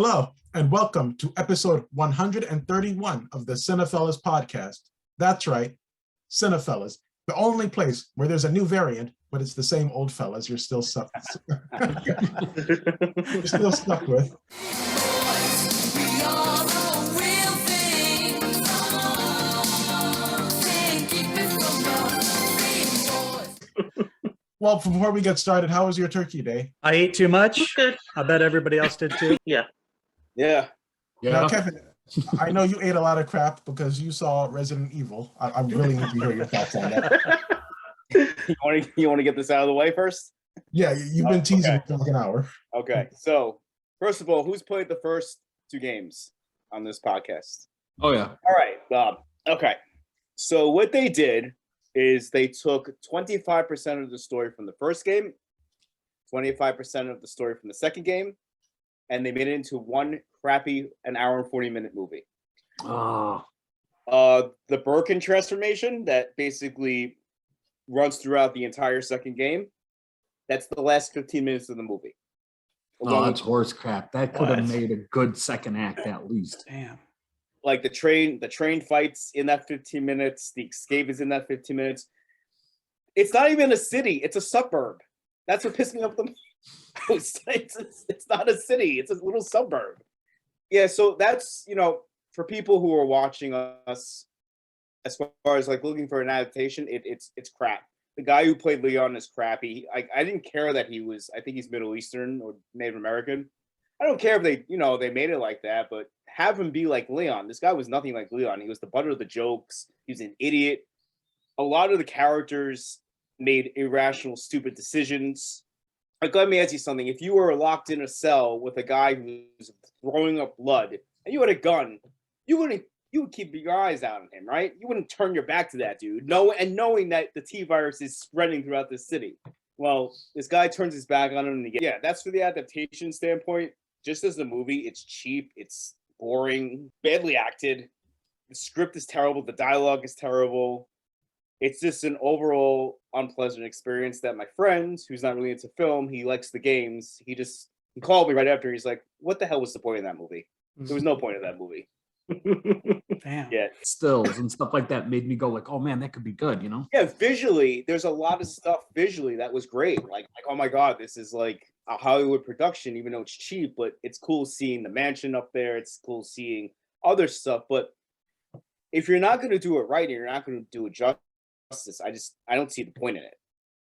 Hello, and welcome to episode 131 of the Cinephellas Podcast. That's right, Cinephellas, the only place where there's a new variant, but it's the same old fellas you're still stuck, you're still stuck with. Well, before we get started, how was your turkey day? I ate too much. Good. I bet everybody else did too. Yeah. Now, Kevin, I know you ate a lot of crap because you saw Resident Evil. I really need to hear your thoughts on that. You want to get this out of the way first? Yeah, you've been teasing me for like an hour. Okay. So, first of all, who's played the first two games on this podcast? Oh, yeah. All right, Bob. Okay. So what they did is they took 25% of the story from the first game, 25% of the story from the second game, and they made it into one crappy an hour and 40-minute movie. Oh. The Birkin transformation that basically runs throughout the entire second game, that's the last 15 minutes of the movie. Oh, that's horse crap. That could have made a good second act at least. Damn. Like the train fights in that 15 minutes, the escape is in that 15 minutes. It's not even a city, it's a suburb. That's what pissed me off the most. It's not a city, it's a little suburb. Yeah, so that's, for people who are watching us, as far as like looking for an adaptation, it's crap. The guy who played Leon is crappy. I didn't care that I think he's Middle Eastern or Native American. I don't care if they made it like that, but have him be like Leon. This guy was nothing like Leon. He was the butt of the jokes. He was an idiot. A lot of the characters made irrational, stupid decisions. Like, let me ask you something. If you were locked in a cell with a guy who's throwing up blood and you had a gun, you would keep your eyes out on him, right? You wouldn't turn your back to that dude. Knowing that the T virus is spreading throughout the city. Well, this guy turns his back on him. Yeah, that's for the adaptation standpoint. Just as a movie, it's cheap, it's boring, badly acted. The script is terrible, the dialogue is terrible. It's just an overall unpleasant experience that my friend, who's not really into film, he likes the games. He called me right after. He's like, "What the hell was the point of that movie? There was no point of that movie." Damn. Yeah. Stills and stuff like that made me go like, oh man, that could be good, Yeah, visually, there's a lot of stuff visually that was great. Like, oh my God, this is like a Hollywood production, even though it's cheap, but it's cool seeing the mansion up there. It's cool seeing other stuff. But if you're not going to do it right and you're not going to do it justice, I don't see the point in it.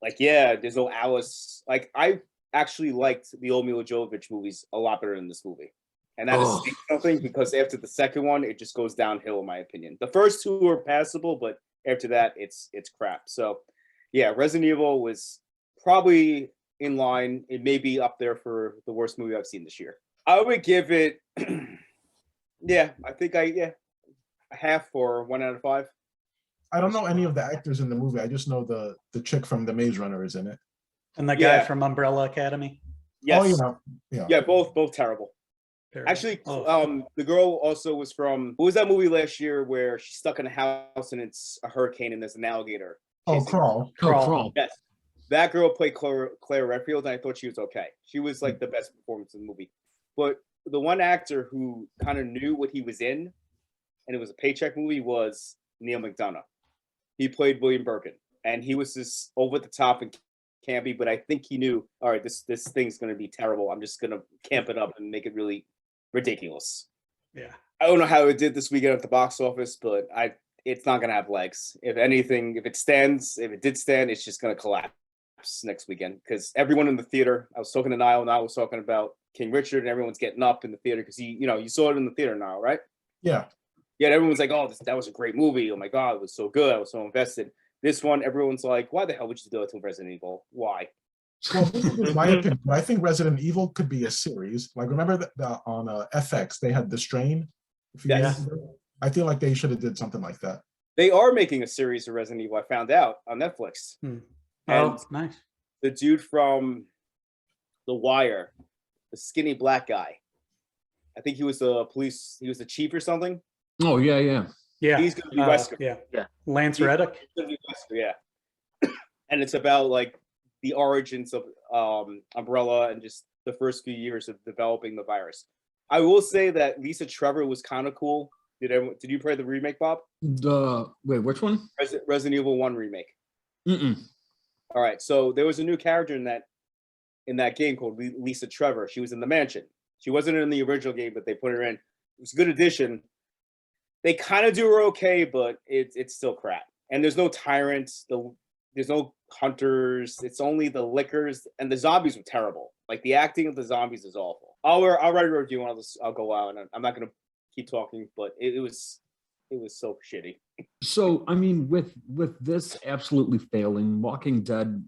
Like, yeah, there's no Alice. Like, I actually liked the old Mila Jovovich movies a lot better than this movie. And that is something, because after the second one, it just goes downhill, in my opinion. The first two are passable, but after that, it's crap. So, yeah, Resident Evil was probably in line. It may be up there for the worst movie I've seen this year. I would give it, a half or 1 out of 5. I don't know any of the actors in the movie. I just know the chick from The Maze Runner is in it. And the guy from Umbrella Academy. Yes. Oh, Yeah, both terrible. Terrible. Actually, the girl also was from, what was that movie last year where she's stuck in a house and it's a hurricane and there's an alligator? Crawl. Crawl. Yes. That girl played Claire Redfield, and I thought she was okay. She was like the best performance in the movie. But the one actor who kind of knew what he was in, and it was a paycheck movie, was Neil McDonough. He played William Birkin, and he was just over the top and campy, but I think he knew, all right, this thing's going to be terrible. I'm just going to camp it up and make it really ridiculous. Yeah. I don't know how it did this weekend at the box office, but it's not going to have legs. If anything, if it did stand, it's just going to collapse next weekend, because everyone in the theater, I was talking to Niall, and I was talking about King Richard, and everyone's getting up in the theater because you saw it in the theater now, right? Yeah. Yeah, everyone's like, oh, that was a great movie. Oh my God, it was so good. I was so invested. This one, everyone's like, why the hell would you do it to Resident Evil? Why? Well, this is my opinion. I think Resident Evil could be a series. Like, remember that on FX they had The Strain? Yes. I feel like they should have did something like that. They are making a series of Resident Evil, I found out, on Netflix. Oh, nice. The dude from The Wire, the skinny black guy, I think he was the chief or something. Oh, yeah. Yeah. He's going to be Wesker. Yeah. Lance Reddick. He's going to be Wesker, yeah. And it's about like the origins of Umbrella and just the first few years of developing the virus. I will say that Lisa Trevor was kind of cool. Did you play the remake, Bob? Wait, which one? Resident Evil 1 remake. Mm-mm. All right, so there was a new character in that game called Lisa Trevor. She was in the mansion. She wasn't in the original game, but they put her in. It was a good addition. They kind of do her okay, but it's still crap. And there's no tyrants. There's no hunters. It's only the lickers, and the zombies were terrible. Like the acting of the zombies is awful. I'll write a review and I'll go out, and I'm not gonna keep talking, but it was so shitty. So I mean, with this absolutely failing, Walking Dead,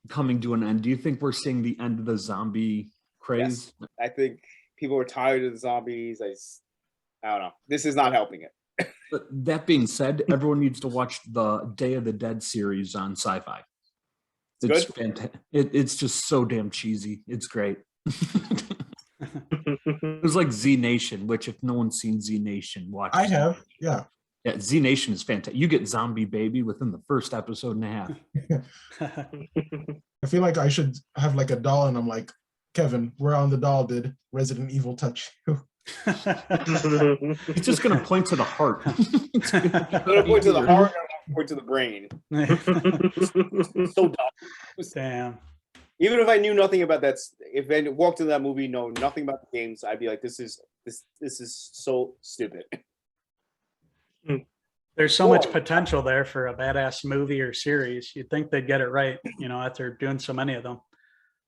coming to an end, do you think we're seeing the end of the zombie craze? Yes. I think people are tired of the zombies. I don't know. This is not helping it. But that being said, everyone needs to watch the Day of the Dead series on Sci-Fi. It's fantastic. It's just so damn cheesy. It's great. It was like Z Nation, which if no one's seen Z Nation, watch. I have, yeah. Yeah, Z Nation is fantastic. You get zombie baby within the first episode and a half. I feel like I should have like a doll, and I'm like, Kevin, where on the doll did Resident Evil touch you? It's just gonna point to the heart. It's gonna point to the heart and point to the brain. So dumb. Damn. Even if I knew nothing about that, if I walked into that movie, know nothing about the games, I'd be like, this is so stupid. There's so much potential there for a badass movie or series. You'd think they'd get it right, after doing so many of them.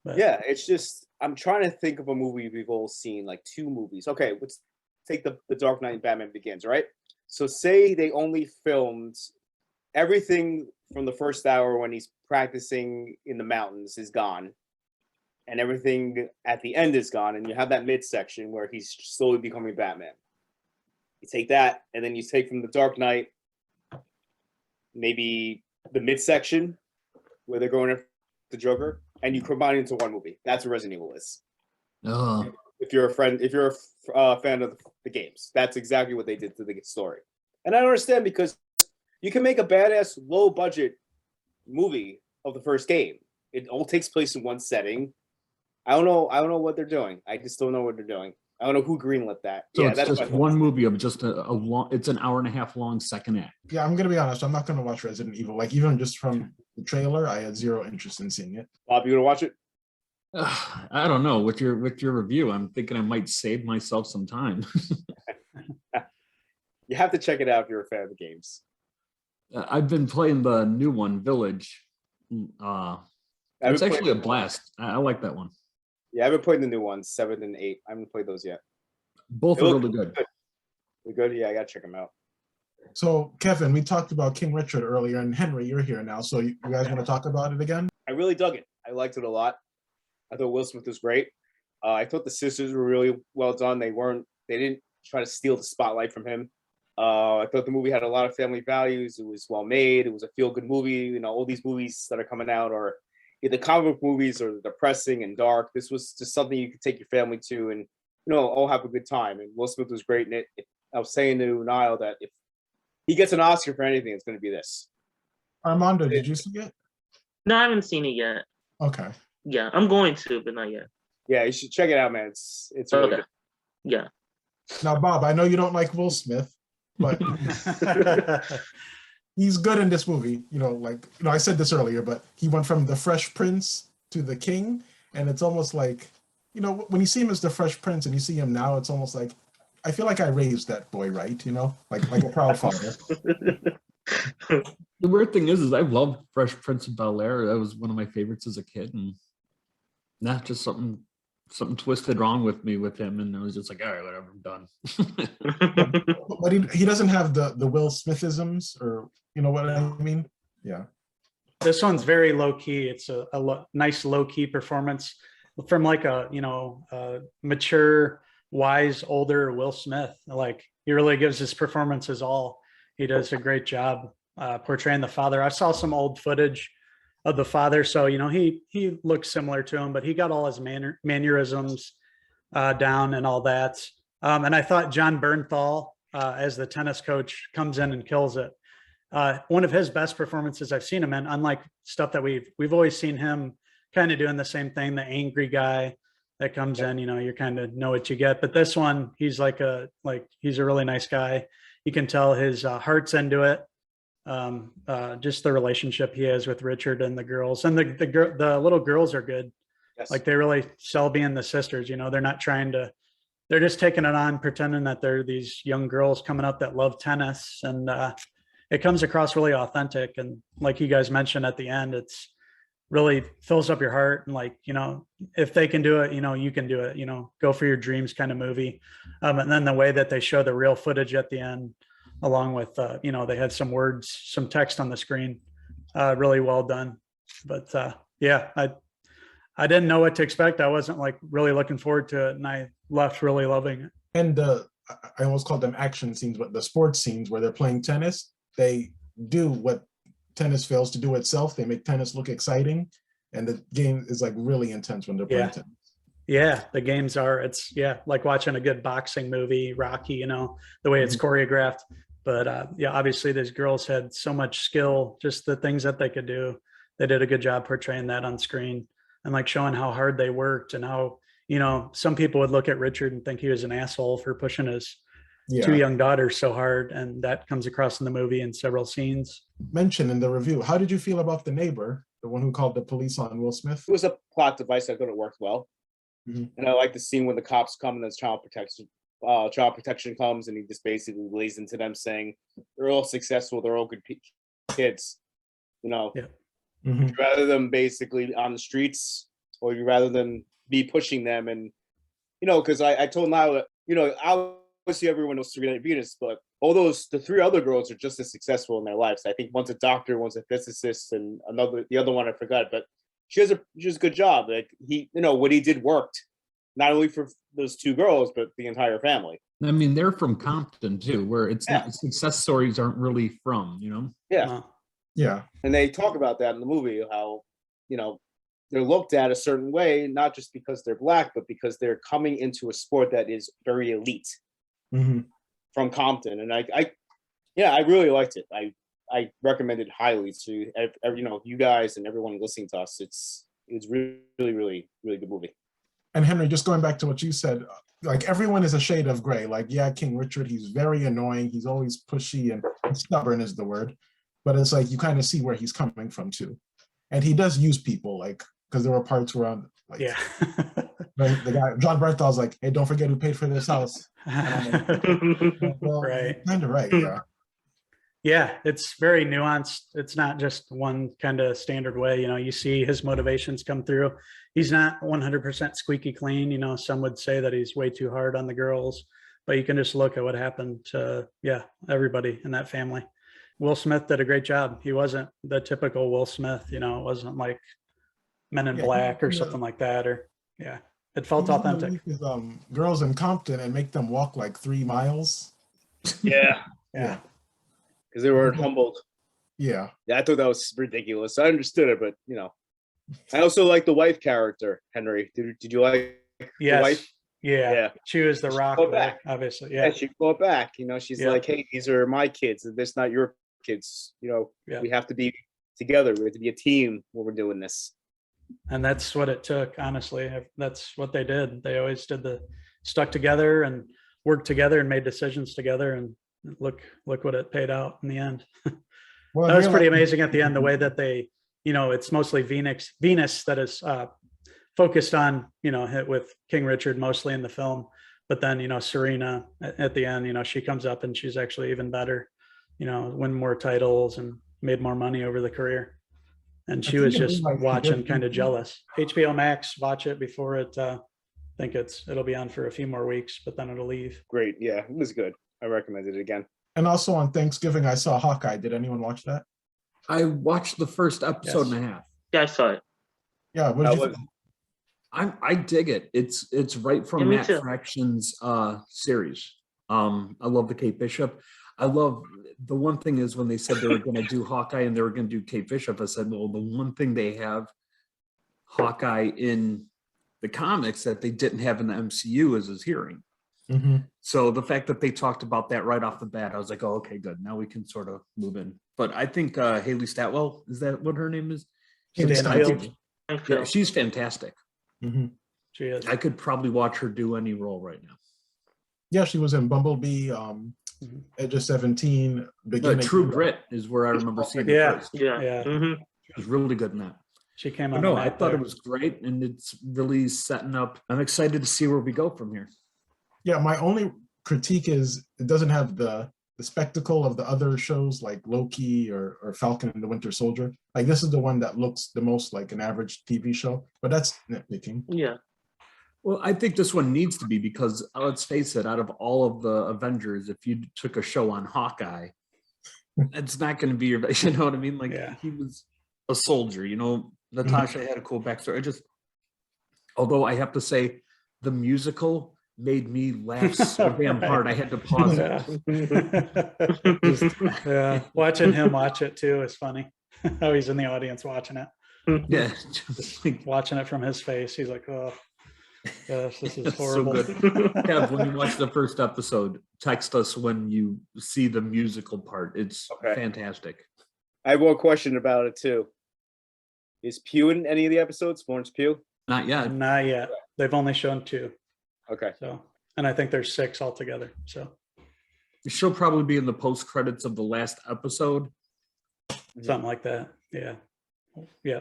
But yeah, it's just, I'm trying to think of a movie we've all seen, like 2 movies. Okay, let's take the Dark Knight and Batman Begins, right? So say they only filmed everything from the first hour when he's practicing in the mountains is gone, and everything at the end is gone, and you have that midsection where he's slowly becoming Batman. You take that, and then you take from the Dark Knight maybe the midsection where they're going after the Joker, and you combine it into one movie. That's what Resident Evil is. If you're a fan of the games, that's exactly what they did to the story. And I don't understand, because you can make a badass low budget movie of the first game. It all takes place in one setting. I don't know what they're doing. I just don't know what they're doing. I don't know who greenlit that. So yeah, it's just one movie of just a long. It's an hour and a half long second act. Yeah, I'm gonna be honest. I'm not gonna watch Resident Evil. Like, even just from the trailer, I had zero interest in seeing it. Bob, you gonna watch it? I don't know. With your review, I'm thinking I might save myself some time. You have to check it out if you're a fan of the games. I've been playing the new one, Village. It's actually a blast. I like that one. Yeah, I haven't played the new ones, 7 and 8. I haven't played those yet. Both are really good. They're good? Yeah, I gotta check them out. So, Kevin, we talked about King Richard earlier, and Henry, you're here now. So you guys want to talk about it again? I really dug it. I liked it a lot. I thought Will Smith was great. I thought the sisters were really well done. They didn't try to steal the spotlight from him. I thought the movie had a lot of family values. It was well made. It was a feel-good movie. All these movies that are coming out are either comic book movies or depressing and dark. This was just something you could take your family to and, all have a good time. And Will Smith was great in it. I was saying to Niall that if he gets an Oscar for anything, it's going to be this. Armando, did you see it? No, I haven't seen it yet. Okay. Yeah, I'm going to, but not yet. Yeah, you should check it out, man. It's really good. Yeah. Now, Bob, I know you don't like Will Smith, but he's good in this movie. I said this earlier, but he went from the Fresh Prince to the King, and it's almost like, when you see him as the Fresh Prince and you see him now, it's almost like, I feel like I raised that boy right, like a proud father. The weird thing is I loved Fresh Prince of Bel-Air. That was one of my favorites as a kid, and not just something twisted wrong with me with him, and I was just like, all right, whatever, I'm done. But he doesn't have the Will Smithisms, or you know what I mean? Yeah. This one's very low key. It's a nice low key performance from like a mature, wise, older Will Smith. Like, he really gives his performances all. He does a great job portraying the father. I saw some old footage of the father, so he looks similar to him, but he got all his mannerisms down and all that. And I thought John Bernthal as the tennis coach comes in and kills it. One of his best performances I've seen him in, unlike stuff that we've always seen him kind of doing the same thing, the angry guy. that comes in, you kind of know what you get. But this one, he's he's a really nice guy. You can tell his heart's into it. Just the relationship he has with Richard and the girls, and the little girls are good. Yes. Like they really sell being the sisters. They're not they're just taking it on, pretending that they're these young girls coming up that love tennis, and it comes across really authentic. And like you guys mentioned at the end, it's really fills up your heart. And if they can do it, you can do it. Go for your dreams kind of movie. And then the way that they show the real footage at the end, along with they had some words, some text on the screen, really well done. But I didn't know what to expect. I wasn't really looking forward to it, and I left really loving it. And I almost called them action scenes, but the sports scenes where they're playing tennis, they do what tennis fails to do itself. They make tennis look exciting, and the game is really intense when they're playing tennis. Yeah, the games are. It's like watching a good boxing movie, Rocky. The way it's choreographed. But obviously these girls had so much skill, just the things that they could do. They did a good job portraying that on screen, and showing how hard they worked, and how some people would look at Richard and think he was an asshole for pushing his two young daughters so hard, and that comes across in the movie in several scenes. Mentioned in the review, how did you feel about the neighbor, the one who called the police on Will Smith? It was a plot device. I thought it worked well. And I like the scene when the cops come and there's child protection comes, and he just basically lays into them saying they're all successful, they're all good kids. Rather than basically on the streets, or you rather than be pushing them. And because I told Nyla, obviously everyone knows Serena Venus, but the three other girls are just as successful in their lives. I think one's a doctor, one's a physicist, and the other one I forgot, but she has a good job. What he did worked, not only for those two girls, but the entire family. I mean, they're from Compton too, where it's not, success stories aren't really from, Yeah. And they talk about that in the movie, how, they're looked at a certain way, not just because they're Black, but because they're coming into a sport that is very elite from Compton. And I really liked it. I recommend it highly to you guys and everyone listening to us. It's really, really, really good movie. And Henry, just going back to what you said, everyone is a shade of gray. King Richard, he's very annoying. He's always pushy and stubborn is the word. But it's you kind of see where he's coming from too. And he does use people, because there were parts where the guy, John Berthal's hey, don't forget who paid for this house. Well, right. Kind of right, yeah. Yeah, it's very nuanced. It's not just one kind of standard way. You see his motivations come through. He's not 100% squeaky clean. Some would say that he's way too hard on the girls, but you can just look at what happened to, everybody in that family. Will Smith did a great job. He wasn't the typical Will Smith, it wasn't like Men in Black or something like that. It felt authentic. Girls in Compton and make them walk 3 miles. Yeah. Because they were humbled. Yeah. I thought that was ridiculous. I understood it, but I also like the wife character, Henry. Did you like the wife? Yeah. She was the rock, obviously. Yeah, she fought back. She's hey, these are my kids, and that's not your kids. We have to be together. We have to be a team when we're doing this. And that's what it took, honestly. That's what they did. They always stuck together and worked together and made decisions together, and look what it paid out in the end. Well, that was pretty amazing at the end, the way that they, it's mostly Venus that is focused on, with King Richard mostly in the film. But then, Serena at the end, she comes up and she's actually even better, win more titles and made more money over the career. And she was just watching, kind of jealous. HBO Max, watch it before it. I think it'll be on for a few more weeks, but then it'll leave. Great. Yeah, it was good. I recommend it again. And also on Thanksgiving, I saw Hawkeye. Did anyone watch that? I watched the first episode and a half. Yeah, I saw it. Yeah, what did you think? I dig it. It's right from Matt Fraction's series. I love the Kate Bishop. I love the one thing is when they said they were going to do Hawkeye and they were going to do Kate Bishop, I said, well, the one thing they have Hawkeye in the comics that they didn't have in the MCU is his hearing. Mm-hmm. So the fact that they talked about that right off the bat, I was like, oh, okay, good. Now we can sort of move in. But I think Haley Statwell, is that what her name is? Yeah, Yeah, she's fantastic. Mm-hmm. She is. I could probably watch her do any role right now. Yeah, she was in Bumblebee, Edge of 17, No, beginning. True Grit is where I remember seeing her Yeah. first. Yeah. Yeah. She was really good in that. She came But on. no, the I map thought there. it was great, and it's really setting up. I'm excited to see where we go from here. Yeah, my only critique is it doesn't have the spectacle of the other shows like Loki or Falcon and the Winter Soldier. Like this is the one that looks the most like an average TV show, but that's nitpicking. Yeah. Well, I think this one needs to be because let's face it, out of all of the Avengers, if you took a show on Hawkeye, it's not going to be your best. You know what I mean? Like he was a soldier, you know, Natasha had a cool backstory. Although I have to say the musical made me laugh so damn hard. I had to pause it. Yeah. Watching him watch it too is funny. Oh, he's in the audience watching it. Yeah. Just watching it from his face. He's like, oh, gosh, this is It's horrible. so good. Kev, when you watch the first episode, text us when you see the musical part. It's fantastic. I have one question about it too. Is Pugh in any of the episodes? Florence Pugh? Not yet. Not yet. They've only shown 2. Okay. So, and I think there's 6 altogether. So She'll probably be in the post credits of the last episode. something like that. Yeah. Yeah.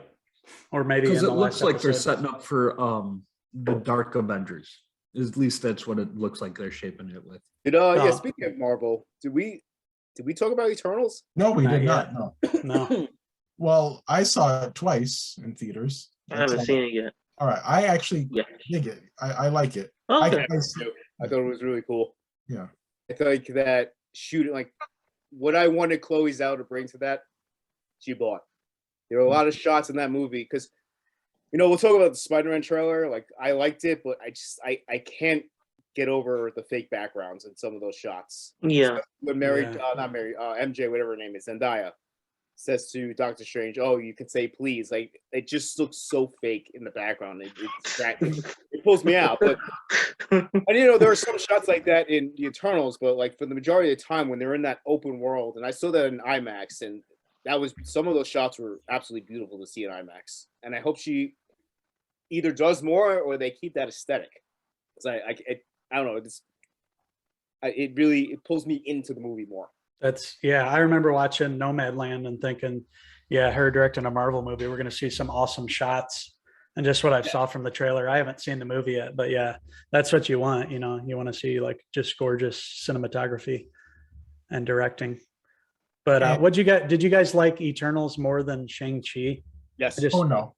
Or maybe Because in it the looks last like they're episode. setting up for the Dark Avengers. At least that's what it looks like they're shaping it with. Yeah, speaking of Marvel, did we talk about Eternals? No, we Not did yet. not. No. No. Well, I saw it twice in theaters. I haven't seen it yet. All right, I actually Yeah. dig it. I like it. Okay. I thought it was really cool. Yeah. I think that shooting, like what I wanted Chloe Zhao to bring to that, she bought. There were a lot of shots in that movie because, you know, we'll talk about the Spider-Man trailer. Like I liked it, but I can't get over the fake backgrounds in some of those shots. Yeah. When MJ, whatever her name is, Zendaya, says to Doctor Strange, "Oh, you can say please." Like it just looks so fake in the background. It pulls me out. But and you know, there are some shots like that in the Eternals, but like for the majority of the time when they're in that open world, and I saw that in IMAX, and that was some of those shots were absolutely beautiful to see in IMAX. And I hope she either does more or they keep that aesthetic. Because I don't know, it really pulls me into the movie more. I remember watching Nomadland and thinking, yeah, her directing a Marvel movie, we're going to see some awesome shots. And just what I saw from the trailer, I haven't seen the movie yet, but yeah, that's what you want. You know, you want to see like just gorgeous cinematography and directing. But did you guys like Eternals more than Shang-Chi? Yes. No.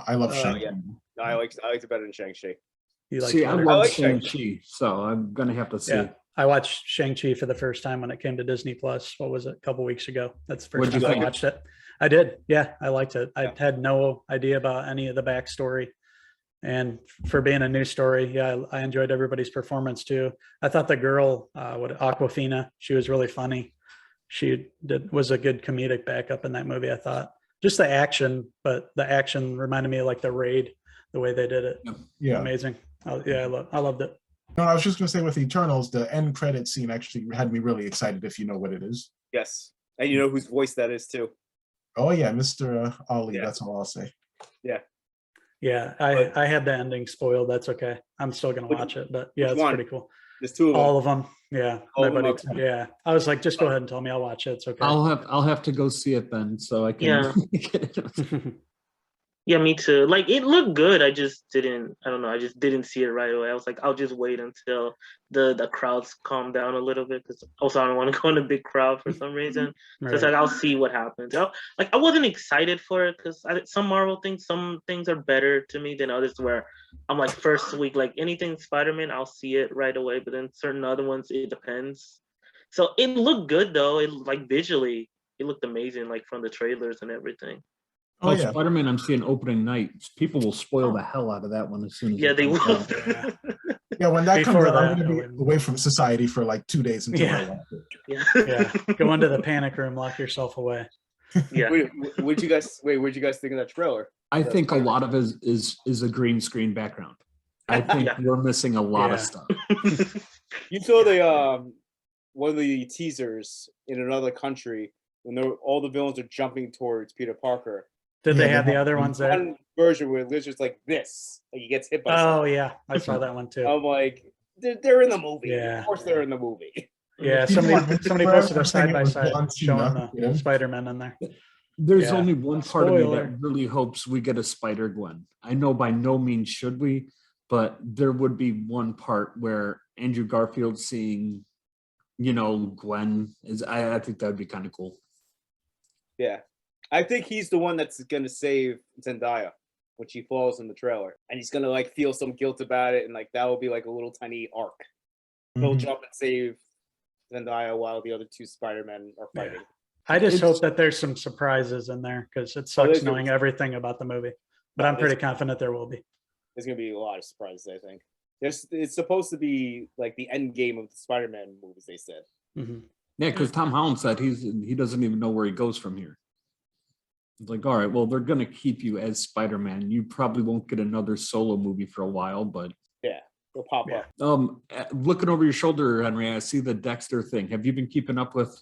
I love Shang. Yeah. No, I liked it better than Shang-Chi. I love Shang-Chi, so I'm gonna have to see. Yeah. I watched Shang-Chi for the first time when it came to Disney Plus. What was it? A couple weeks ago. That's the first time I watched it. I did. Yeah, I liked it. I had no idea about any of the backstory. And for being a new story, yeah, I enjoyed everybody's performance too. I thought the girl, Aquafina, she was really funny. She was a good comedic backup in that movie, I thought. Just the action, but the action reminded me of like The Raid, the way they did it. Yeah. Amazing. I loved it. No, I was just going to say with Eternals, the end credit scene actually had me really excited if you know what it is. Yes. And you know whose voice that is too. Oh, yeah, Mr. Ali. Yeah. That's all I'll say. Yeah. Yeah, I had the ending spoiled. That's okay. I'm still going to watch it, but yeah, it's pretty cool. There's 2 of them. All of them. Yeah. All of them, Everybody, yeah. I was like, just go ahead and tell me. I'll watch it. It's okay. I'll have to go see it then, so I can. Yeah. Yeah, me too. Like it looked good. I just didn't see it right away. I was like, I'll just wait until the crowds calm down a little bit because also I don't want to go in a big crowd for some reason. So it's like I'll see what happens. I wasn't excited for it because some Marvel things, some things are better to me than others where I'm like first week, like anything Spider-Man, I'll see it right away. But then certain other ones, it depends. So it looked good though. It like visually, it looked amazing, like from the trailers and everything. Oh, yeah. Spider-Man, I'm seeing opening night. People will spoil the hell out of that one as soon as. Yeah, they will. Yeah, when that Before comes out, that, I'm going to be away from society for like 2 days until I watch it. Yeah. Go into the panic room, lock yourself away. Yeah. What'd you guys think of that trailer? I think a lot of it is a green screen background. I think we're missing a lot of stuff. You saw the one of the teasers in another country when all the villains are jumping towards Peter Parker, Did Yeah, they they have the have other ones there? One version where Lizard's like this, like he gets hit by Oh something. yeah, I saw that one too. I'm like, they're in the movie. Yeah. Of course they're in the movie. Yeah, People are somebody forever posted a saying side it by was side John showing Cena, the yeah. Spider-Man in there. There's Yeah. only one part of me Spoiler. that really hopes we get a Spider-Gwen. I know by no means should we, but there would be one part where Andrew Garfield seeing, Gwen is. I think that would be kind of cool. Yeah. I think he's the one that's gonna save Zendaya when she falls in the trailer. And he's gonna like feel some guilt about it, and like that will be like a little tiny arc. He'll Mhm. jump and save Zendaya while the other two Spider-Men are Yeah. fighting. I just It's- hope that there's some surprises in there because it there's sucks gonna knowing be- everything about the movie. But No, I'm pretty there's- confident there will be. There's gonna be a lot of surprises, I think. It's supposed to be like the end game of the Spider-Man movies, they said. Mhm. Yeah, because Tom Holland said he doesn't even know where he goes from here. It's like, all right, well, they're gonna keep you as Spider-Man. You probably won't get another solo movie for a while, but They'll pop Yeah. up. looking over your shoulder, Henry, I see the Dexter thing. Have you been keeping up with?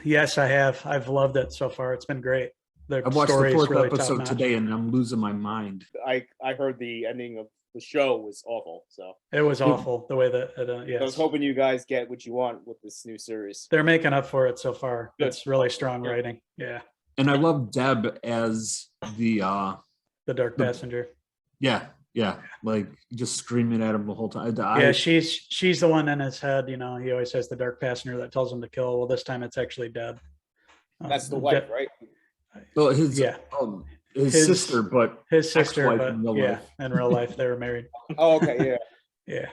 Yes, I have. I've loved it so far. It's been great. The I watched the story is fourth really episode top-notch. today, and I'm losing my mind. I heard the ending of the show was awful, so It was awful the way that it, I was yes. hoping you guys get what you want with this new series. They're making up for it so far. Good. It's really strong Yeah. writing. Yeah. And I love Deb as the The Dark The- Passenger. yeah, like just screaming at him the whole time. Yeah, she's the one in his head, he always has the Dark Passenger that tells him to kill. Well, this time it's actually Deb. That's the Deb- wife, right? Well, his Yeah. his sister, but His sister, ex-wife but in real yeah, life. in real life they were married. Oh, okay, yeah. Yeah.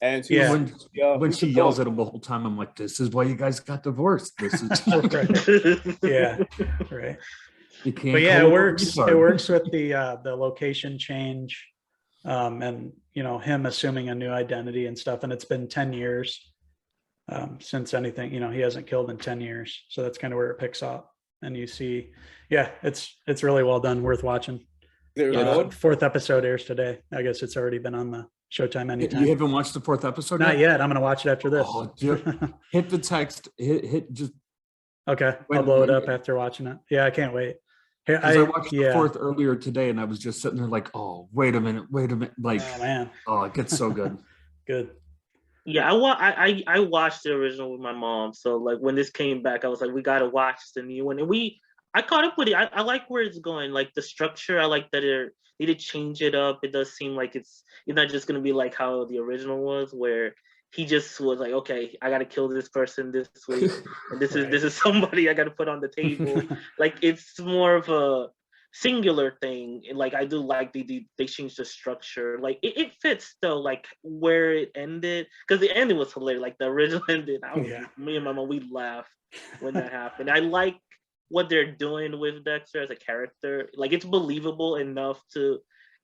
And who's- Yeah. when who's she the yells dog? at him the whole time, I'm like, this is why you guys got divorced. This is Right. Yeah. Right. you can't. But yeah, call it him a works. It retard. works with the location change, and him assuming a new identity and stuff. And it's been 10 years since anything. He hasn't killed in 10 years, so that's kind of where it picks up. And you see, yeah, it's really well done, worth watching. There's Yeah. one? Fourth episode airs today. I guess it's already been on the Showtime anytime. You haven't watched the fourth episode? Not yet. I'm gonna watch it after this. Oh, hit the text. Hit just. Okay, When- I'll blow it when- up after watching it. Yeah, I can't wait. Here, 'cause I watched the fourth earlier today, and I was just sitting there like, oh, wait a minute. Like, Oh man, oh, it gets so good. good. Yeah, I watched the original with my mom. So like when this came back, I was like, we gotta watch the new one. And I caught up with it. I like where it's going. Like the structure, I like that they did change it up. It does seem like it's not just gonna be like how the original was, where he just was like, okay, I gotta kill this person this week, and this is somebody I gotta put on the table. Like it's more of a singular thing. And like I do like they changed the structure. Like it fits though, like where it ended, because the ending was hilarious. Like the original ending, me and my mom, we laughed when that happened. I like what they're doing with Dexter as a character. Like it's believable enough to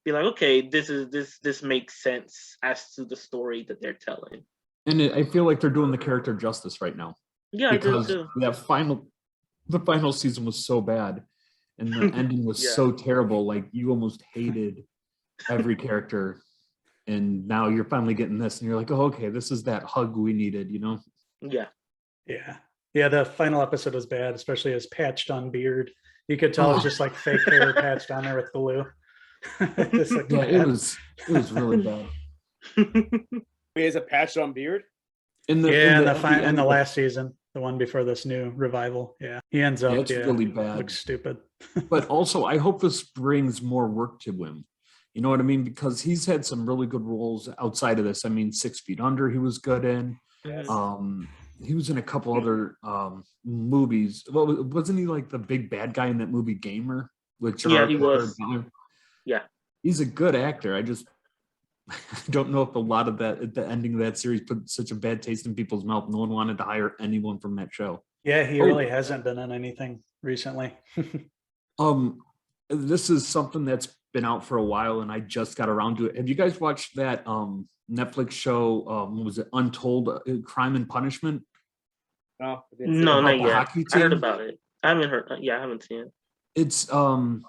be like, okay, this makes sense as to the story that they're telling. And I feel like they're doing the character justice right now. Yeah, Because I do too. the final season was so bad, and the ending was Yeah. so terrible. Like you almost hated every character, and now you're finally getting this, and you're like, oh, okay, this is that hug we needed, Yeah. Yeah. The final episode was bad, especially his patched on beard. You could tell it was just like fake hair patched on there with glue. Just like Yeah, bad. it was really bad. He has a patch on beard. In in the end, last season, the one before this new revival. Yeah, he ends up. it's really bad. Looks stupid. But also, I hope this brings more work to him. You know what I mean? Because he's had some really good roles outside of this. I mean, 6 Feet Under, he was good in. Yes. He was in a couple other movies. Well, wasn't he like the big bad guy in that movie Gamer? Yeah, he was. Yeah. He's a good actor. I just don't know if a lot of that at the ending of that series put such a bad taste in people's mouth. No one wanted to hire anyone from that show. Yeah, he really hasn't been in anything recently. This is something that's been out for a while, and I just got around to it. Have you guys watched that Netflix show? What was it? Untold Crime and Punishment? No, I didn't see No, it. not the yet. hockey I heard team? about it. I haven't heard. Yeah, I haven't seen it. It's it's on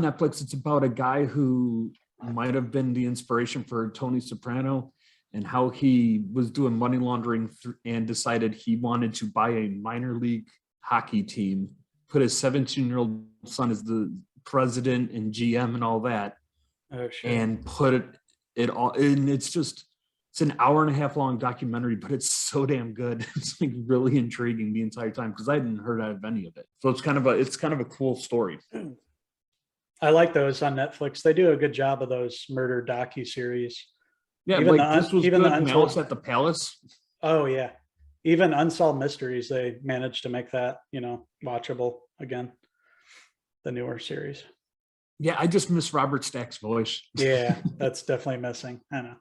Netflix. It's about a guy who might have been the inspiration for Tony Soprano, and how he was doing money laundering and decided he wanted to buy a minor league hockey team put his 17-year-old son as the president and GM and all that, and put it all. And it's an hour and a half long documentary, but it's so damn good. It's like really intriguing the entire time because I hadn't heard of any of it. So it's kind of a cool story. I like those on Netflix. They do a good job of those murder docu-series. Yeah, Even like this was even good. the Malice at the Palace. Oh yeah, even Unsolved Mysteries, they managed to make that watchable again. The newer series. Yeah, I just miss Robert Stack's voice. Yeah, that's definitely missing. I know,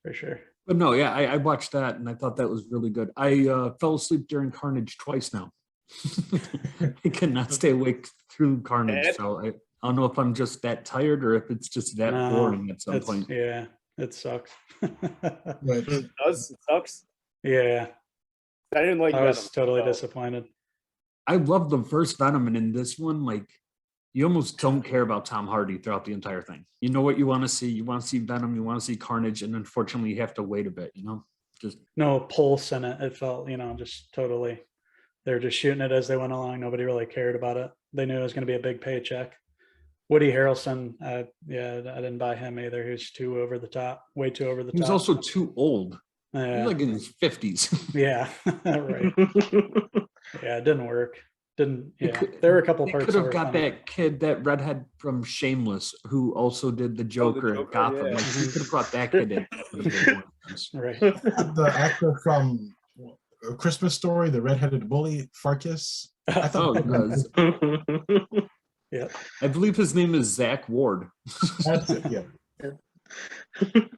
for sure. But no, yeah, I watched that and I thought that was really good. I fell asleep during Carnage twice now. I cannot stay awake through Carnage, so I don't know if I'm just that tired or if it's just that boring at some point. Yeah, it sucks. It does. It sucks. Yeah, I didn't like. I was Venom, totally so. disappointed. I love the first Venom, and in this one, like, you almost don't care about Tom Hardy throughout the entire thing. You know what you want to see. You want to see Venom. You want to see Carnage, and unfortunately, you have to wait a bit. Just no pulse in it. It felt, just totally. They're just shooting it as they went along. Nobody really cared about it. They knew it was going to be a big paycheck. Woody Harrelson, I didn't buy him either. He was too over the top, way too over the top. He was also too old. He's like in his 50s. Yeah, right. Yeah, it didn't work. There were a couple parts. Could have got that kid, that redhead from Shameless, who also did the Joker in Gotham. Yeah. Like, he could have brought that kid in. Right. The actor from A Christmas Story, the redheaded bully, Farkas. I thought Yeah. I believe his name is Zach Ward. that's it. Yeah, He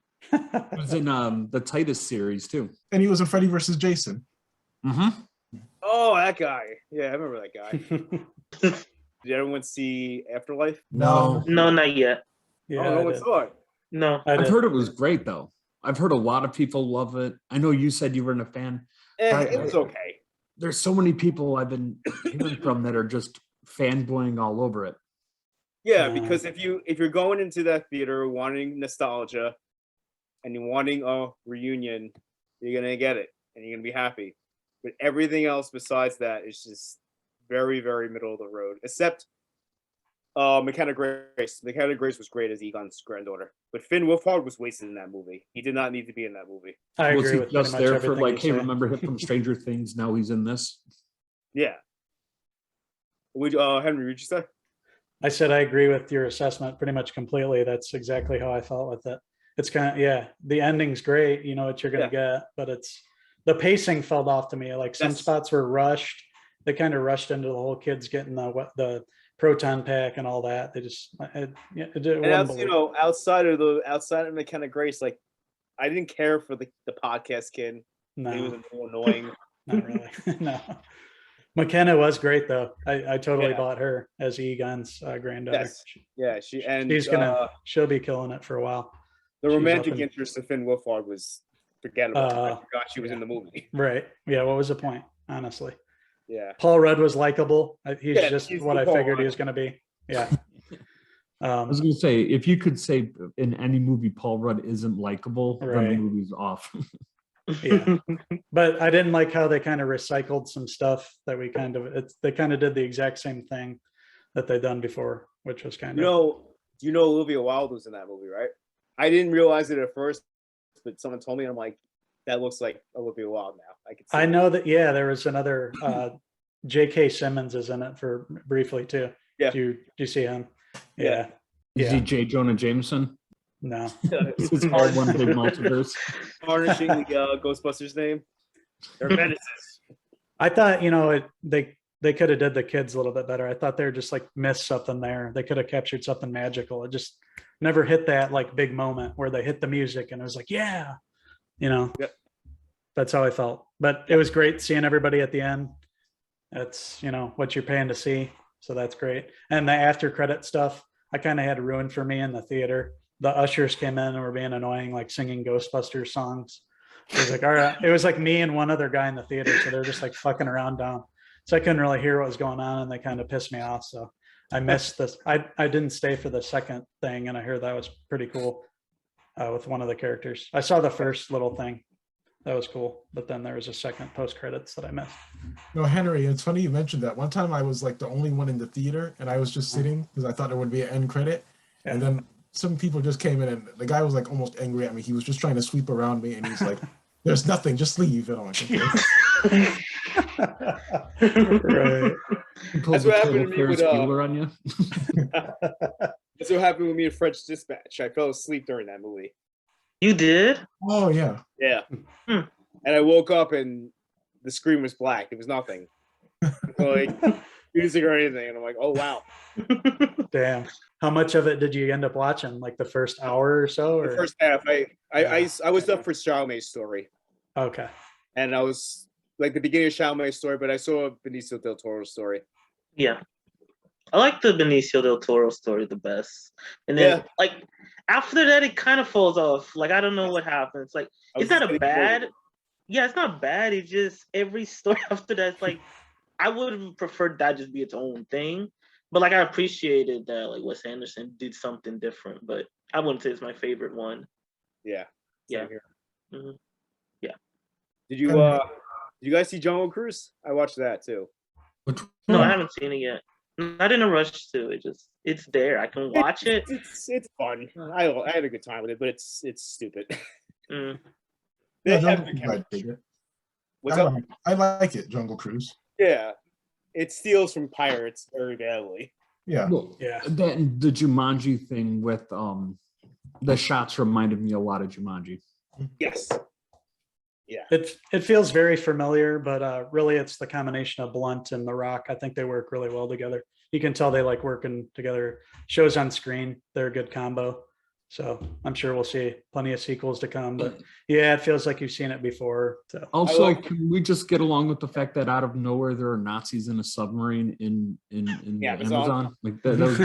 was in the Titus series too. and he was in Freddy versus Jason. Mm-hmm. Oh, that guy. Yeah, I remember that guy. Did everyone see Afterlife? No. No, not yet. Yeah, Oh, no one saw it. No. I've heard it was great though. I've heard a lot of people love it. I know you said you weren't a fan. It was okay. There's so many people I've been hearing from that are just fanboying all over it. Yeah, because if you're going into that theater wanting nostalgia and you're wanting a reunion, you're gonna get it and you're gonna be happy. But everything else besides that is just very, very middle of the road. Except McKenna Grace. McKenna Grace was great as Egon's granddaughter. But Finn Wolfhard was wasted in that movie. He did not need to be in that movie. I Was agree he with pretty just much there for everything like, you hey, say. remember him from Stranger Things? Now he's in this. Yeah. Henry, would you say? I said I agree with your assessment pretty much completely. That's exactly how I felt with it. It's kind of, the ending's great. You know what you're going to get, but the pacing fell off to me. Like some spots were rushed. They kind of rushed into the whole kids getting the proton pack and all that. They just, And as, outside of McKenna Grace, like I didn't care for the podcast kid. No, he was a little annoying. Not really. No. McKenna was great though. I totally bought her as Egon's granddaughter. Yes. Yeah, she'll be killing it for a while. The romantic interest of Finn Wolfhard was forgettable. I forgot she was in the movie. Right. Yeah. What was the point? Honestly. Yeah. Paul Rudd was likable. He's what I figured he was going to be. Yeah. I was going to say, if you could say in any movie Paul Rudd isn't likable, then the movie's off. Yeah. But I didn't like how they kind of recycled some stuff that they kind of did the exact same thing that they'd done before, which was kind of. Do you know Olivia Wilde was in that movie, right? I didn't realize it at first, but someone told me, and I'm like, that looks like Olivia Wilde now. I know that. Yeah, there was another J.K. Simmons is in it for briefly too. Yeah. Do you see him? Yeah. Is he J. Jonah Jameson? No. It's all one big multiverse. Tarnishing the Ghostbusters name. They're menaces. I thought, they could have did the kids a little bit better. I thought they were just like missed something there. They could have captured something magical. It just never hit that like big moment where they hit the music and it was like, yeah. Yep. That's how I felt. But it was great seeing everybody at the end. That's what you're paying to see, so that's great. And the after credit stuff I kind of had ruined for me in the theater. The ushers came in and were being annoying, like singing Ghostbusters songs. It was like, all right, it was like me and one other guy in the theater, so they're just like fucking around down, so I couldn't really hear what was going on, and they kind of pissed me off. So I missed this. I didn't stay for the second thing, and I heard that was pretty cool with one of the characters. I saw the first little thing. That was cool. But then there was a second post credits that I missed. No, Henry, it's funny you mentioned that. One time I was like the only one in the theater, and I was just sitting because I thought there would be an end credit. And then some people just came in, and the guy was like almost angry at me. He was just trying to sweep around me, and he's like, "There's nothing, just leave." And I'm like, "Okay." Right. That's what happened to me with on you. That's what happened with me in French Dispatch. I fell asleep during that movie. You did? Oh yeah. Yeah. And I woke up and the screen was black. It was nothing. Like music or anything. And I'm like, oh wow. Damn. How much of it did you end up watching? Like the first hour or so? Or? The first half. I was up for Chalamet's story. Okay. And I was like the beginning of Chalamet's story, but I saw Benicio del Toro's story. Yeah. I like the Benicio del Toro story the best. And then like after that it kind of falls off. Like I don't know what happens. Like it's not a bad. Yeah, it's not bad. It's just every story after that, it's like I would have preferred that just be its own thing. But like I appreciated that like Wes Anderson did something different, but I wouldn't say it's my favorite one. Yeah. Yeah. Mm-hmm. Yeah. Did you guys see Jungle Cruise? I watched that too. No, I haven't seen it yet. Not in a rush to. It's there. I can watch it. It's fun. I had a good time with it, but it's stupid. Yeah, Jungle Cruise, I dig it. I like it, Jungle Cruise. Yeah. It steals from pirates very badly. Yeah. Well, Yeah. That the Jumanji thing with the shots reminded me a lot of Jumanji. Yes. Yeah. It feels very familiar, but really it's the combination of Blunt and The Rock. I think they work really well together. You can tell they like working together. Shows on screen, they're a good combo. So I'm sure we'll see plenty of sequels to come. But yeah, it feels like you've seen it before. So. Also, can we just get along with the fact that out of nowhere there are Nazis in a submarine in the Amazon? Like that was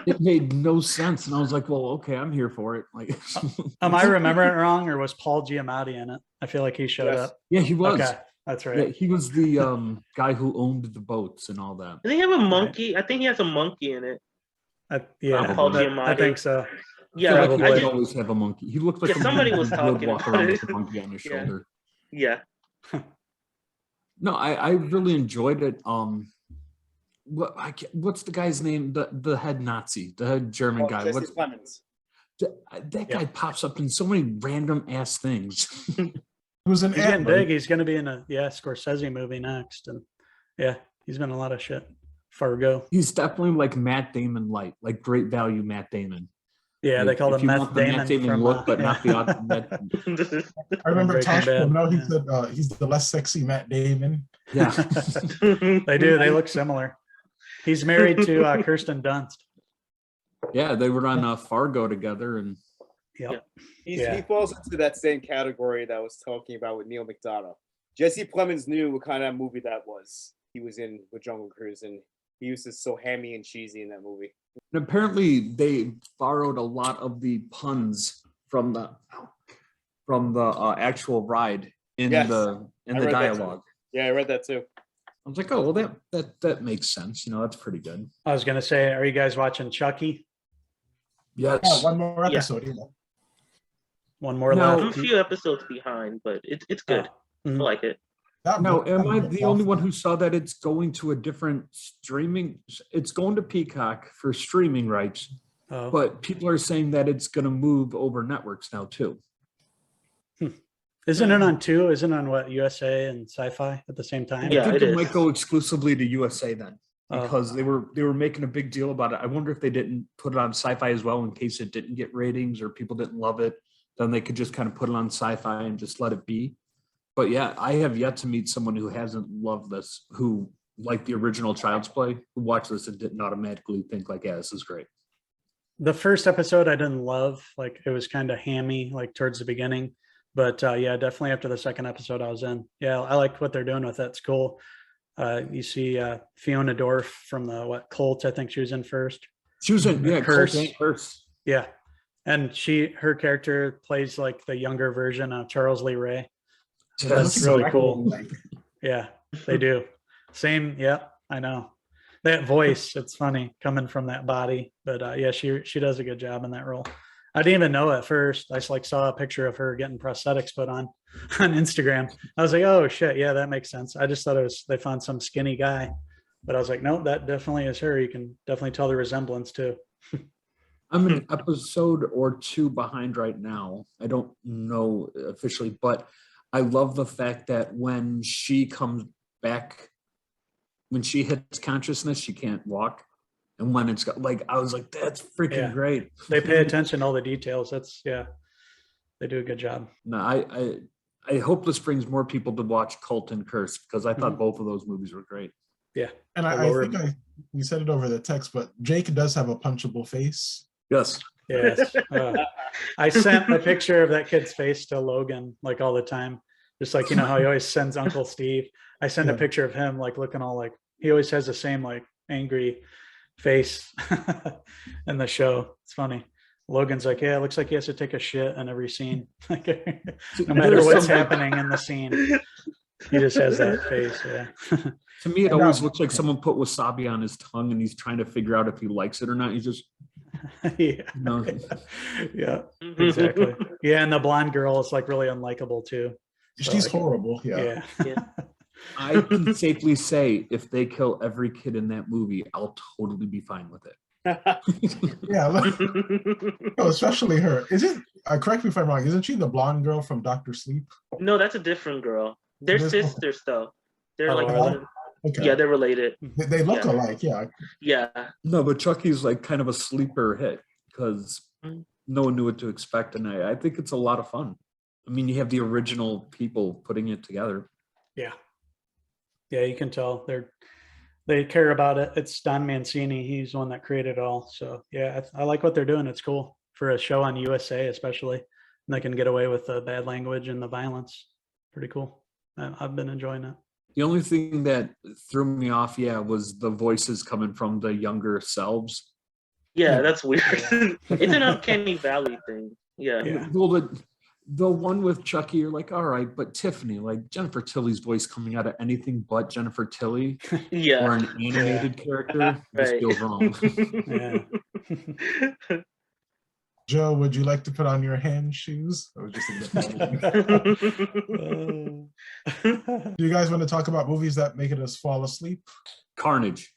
it made no sense, and I was like, "Well, okay, I'm here for it." Like, am I remembering it wrong, or was Paul Giamatti in it? I feel like he showed up. Yeah, he was. Okay, that's right. Yeah, he was the guy who owned the boats and all that. Does he have a monkey? I think he has a monkey in it. Paul Giamatti. I think so. Yeah, I just always have a monkey. He looked like somebody was talking walk about around it. with a monkey on his shoulder. Yeah. No, I really enjoyed it. What's the guy's name? The head Nazi, the head German guy. Jesse Plemons. That guy pops up in so many random ass things. It was an He's getting big. He's going to be in a Scorsese movie next, and he's been in a lot of shit. Fargo. He's definitely like Matt Damon light, like great value Matt Damon. Yeah, they call him Matt Damon. Matt Damon from, look, but not the I remember Tosh Bad. He said he's the less sexy Matt Damon. Yeah. They do. They look similar. He's married to Kirsten Dunst. Yeah, they were on Fargo together, and he falls into that same category that I was talking about with Neil McDonough. Jesse Plemons knew what kind of movie that was. He was in with Jungle Cruise, and he used to so hammy and cheesy in that movie. And apparently they borrowed a lot of the puns from the actual ride in the dialogue. Yeah, I read that too. I was like, oh well, that makes sense. That's pretty good. I was gonna say, are you guys watching Chucky? Yes. Yeah, one more episode. Yeah. One more I'm left. a few episodes behind, but it's good. I like it. No, am I the only one who saw that it's going to a different streaming? It's going to Peacock for streaming rights, but people are saying that it's going to move over networks now too. Isn't it on two? Isn't it on what, USA and Sci-Fi at the same time? Yeah, I think it it might is. go exclusively to USA then, because they were making a big deal about it. I wonder if they didn't put it on Sci-Fi as well in case it didn't get ratings or people didn't love it. Then they could just kind of put it on Sci-Fi and just let it be. But yeah, I have yet to meet someone who hasn't loved this, who liked the original Child's Play, who watched this and didn't automatically think like, yeah, this is great. The first episode I didn't love. Like it was kind of hammy, like towards the beginning. But definitely after the second episode I was in. Yeah, I like what they're doing with it. It's cool. You see Fiona Dorff from the Cult, I think she was in first. She was in Curse. Yeah. And her character plays like the younger version of Charles Lee Ray. That's really cool. Yeah, they do. Same. Yeah, I know. That voice, it's funny coming from that body. But she does a good job in that role. I didn't even know at first. I just like saw a picture of her getting prosthetics put on Instagram. I was like, oh shit, yeah, that makes sense. I just thought it was they found some skinny guy, but I was like, no, that definitely is her. You can definitely tell the resemblance too. I'm an episode or 2 behind right now. I don't know officially, but I love the fact that when she comes back, when she hits consciousness, she can't walk. And when it's like, I was like, that's freaking Yeah. great. They pay attention to all the details. That's they do a good job. No, I hope this brings more people to watch Cult and Curse, because I thought both of those movies were great. Yeah. And I think you said it over the text, but Jake does have a punchable face. Yes. Yes. I sent a picture of that kid's face to Logan like all the time. Just like, you know how he always sends Uncle Steve. I send a picture of him like looking all like, he always has the same like angry face in the show. It's funny. Logan's like, yeah, it looks like he has to take a shit in every scene. No matter what's happening in the scene, he just has that face. Yeah. To me, it always looks like someone put wasabi on his tongue and he's trying to figure out if he likes it or not. He's just, yeah. No. Yeah, exactly. Yeah, and the blonde girl is like really unlikable too. So, She's like, horrible. Yeah. I can safely say if they kill every kid in that movie, I'll totally be fine with it. Yeah. No, especially her. Isn't, correct me if I'm wrong, isn't she the blonde girl from Dr. Sleep? No, that's a different girl. They're sisters though. They're like okay. Yeah, they're related. They look alike, yeah. Yeah. No, but Chucky's like kind of a sleeper hit because no one knew what to expect, and I think it's a lot of fun. I mean, you have the original people putting it together. Yeah. Yeah, you can tell they care about it. It's Don Mancini. He's the one that created it all. So yeah, I like what they're doing. It's cool for a show on USA, especially. And they can get away with the bad language and the violence. Pretty cool. I've been enjoying it. The only thing that threw me off, was the voices coming from the younger selves. Yeah, that's weird. It's an uncanny valley thing. Yeah. Well, the one with Chucky, you're like, all right, but Tiffany, like Jennifer Tilly's voice coming out of anything but Jennifer Tilly or an animated character just feels wrong. Joe, would you like to put on your hand shoes? I was just Do you guys want to talk about movies that make us fall asleep? Carnage.